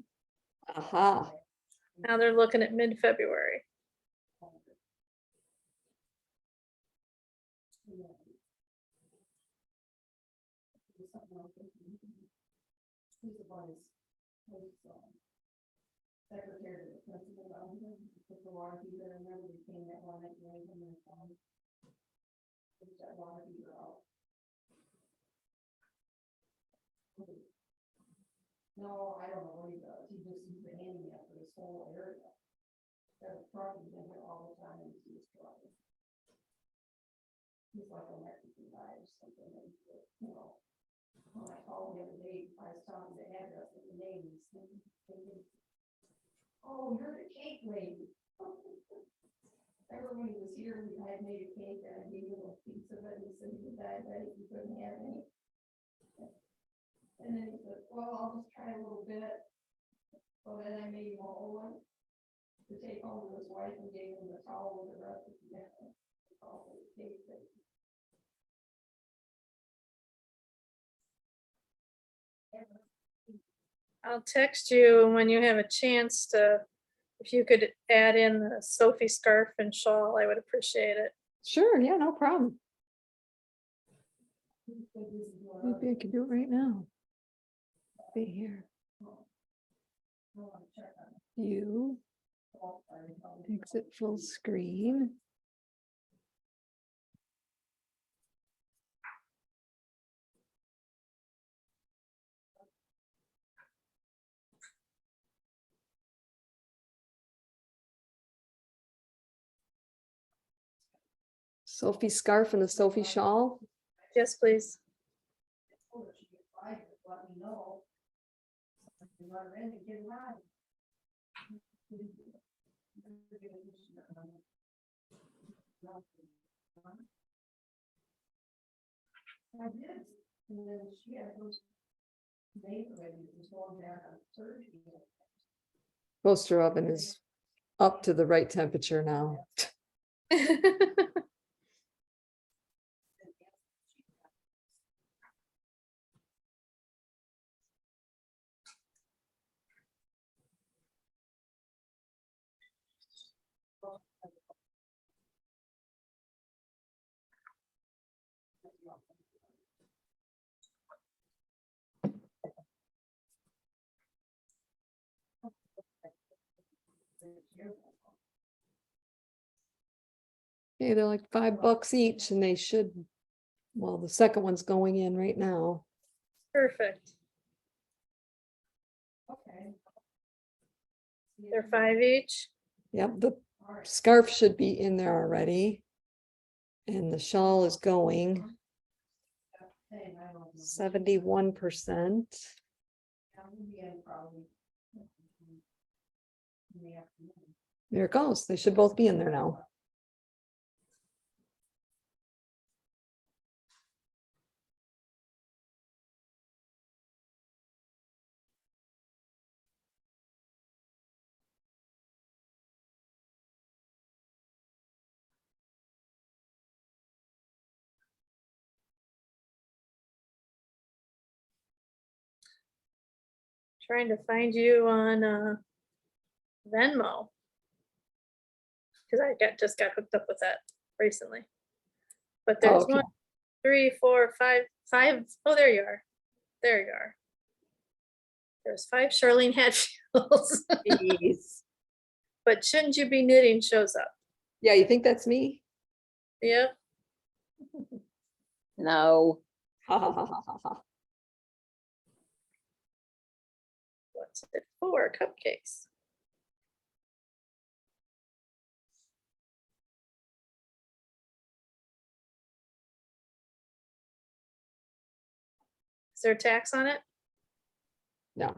aha. Now they're looking at mid-February. Secretary of the principal down here. With the water heater, and then we came that one that way and then, took that water heater out. No, I don't know what he does, he just uses the handyman for this whole area. That truck is in here all the time, and he's driving. He's like a Mexican guy or something, and, you know. When I called the other day, I was talking the address and the name, he's thinking, oh, you're the cake lady. Remember when he was here, I had made a cake and I gave him a piece of it, and he said he was diabetic, he couldn't have any. And then he said, well, I'll just try a little bit. So then I made him a whole one to take home to his wife and gave him the towel with the rest of the cake. I'll text you when you have a chance to, if you could add in the Sophie scarf and shawl, I would appreciate it. Sure, yeah, no problem. Maybe I could do it right now. Be here. You. Exit full screen. Sophie scarf and the Sophie shawl. Yes, please. Let me know. Let her in and get right. I did, and then she had those neighborhood, was going down on surgery. Toaster oven is up to the right temperature now. Okay, they're like $5 each and they should, well, the second one's going in right now. Perfect. Okay. They're 5 each. Yep, the scarf should be in there already. And the shawl is going 71%. There it goes. They should both be in there now. Trying to find you on Venmo. Because I just got hooked up with that recently. But there's okay. 1, 3, 4, 5. Oh, there you are. There you are. There's 5 Charlene Hatfields. Jeez. But shouldn't you be knitting shows up? Yeah, you think that's me? Yep. No. Ha ha ha ha ha ha. What's it for? Cupcakes. Is there a tax on it? No.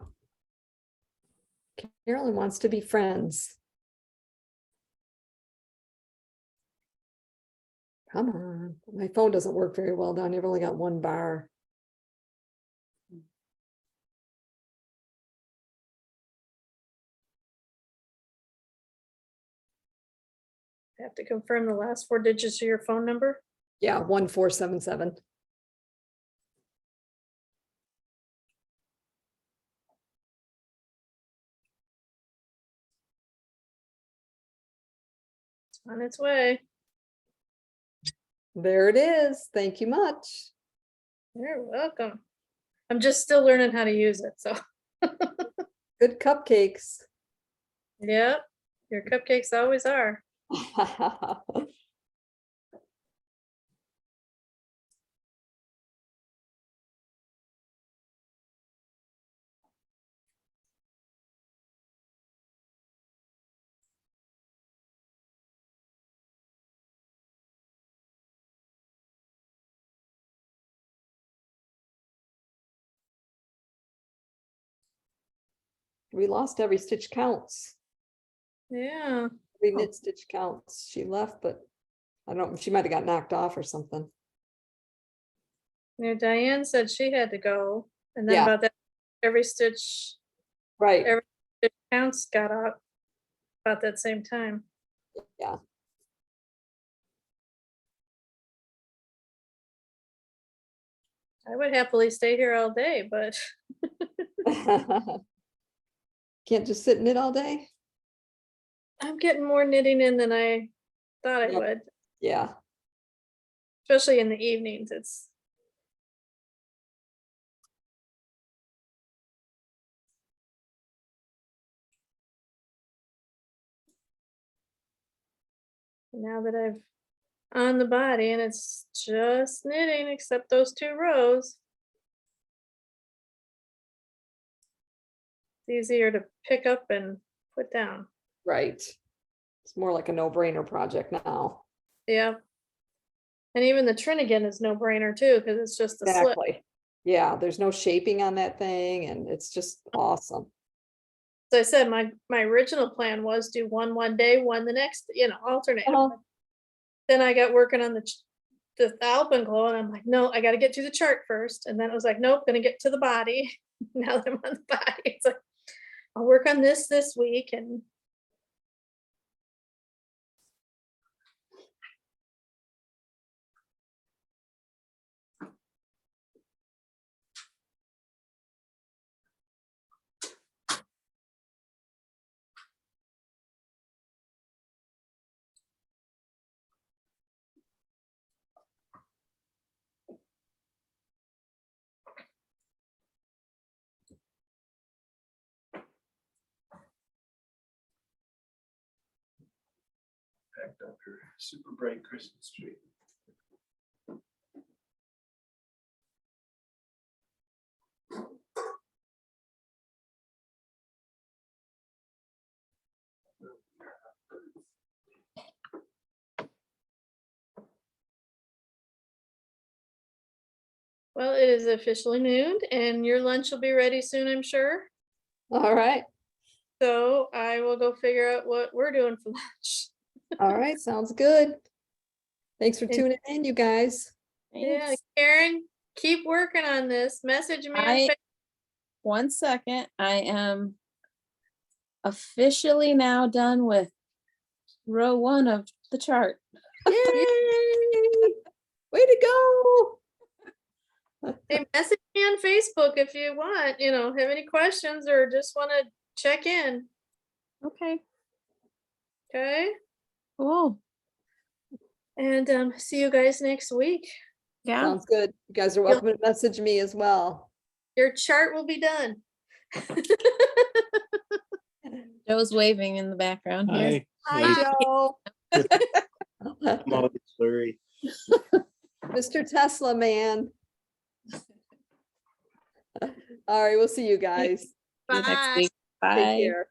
Carolyn wants to be friends. Come on, my phone doesn't work very well down. I've only got one bar. I have to confirm the last 4 digits of your phone number. Yeah, 1477. It's on its way. There it is. Thank you much. You're welcome. I'm just still learning how to use it, so. Good cupcakes. Yep. Your cupcakes always are. We lost every stitch counts. Yeah. Every knit stitch counts. She left, but I don't, she might have got knocked off or something. Yeah, Diane said she had to go, and then Yeah. about that, every stitch Right, Every- counts got up about that same time. yeah. I would happily stay here all day, but Can't just sit and knit all day? I'm getting more knitting in than I thought I Yep. would, Yeah, especially in the evenings. It's now that I've on the body and it's just knitting except those 2 rows. It's easier to pick up and put down. right. It's more like a no-brainer project now. Yeah. And even the Trinnigan is no brainer too, because it's just a slip. Exactly. Yeah, there's no shaping on that thing and it's just awesome. As I said, my original plan was do one day, one the next, alternate. Uh-huh. Then I got working on the Alpenglow and I'm like, no, I got to get to the chart first. And then it was like, nope, gonna get to the body. Now that I'm on the body, it's like, I'll work on this week and Packed up her super bright Christmas tree. well, it is officially noon and your lunch will be ready soon, I'm sure. All right, So I will go figure out what we're doing for lunch. all right, sounds good. Thanks for And- tuning in, you guys. Yeah, Thanks. Karen, keep working on this. Message me. on Fa- 1 second, I am officially now done with row 1 of the chart. Yay! Way to go. Hey, message me on Facebook if you want, have any questions or just want to check in. Okay, Okay. cool. And see you guys next week. Yeah, Sounds good. You guys are welcome to message me as well. Your chart will be done. Joe's waving in the background here. Hi. Hi, Joe. I'm always blurry. Mr. Tesla man. All right, we'll see you guys. See you next Bye. week. Take Bye. care.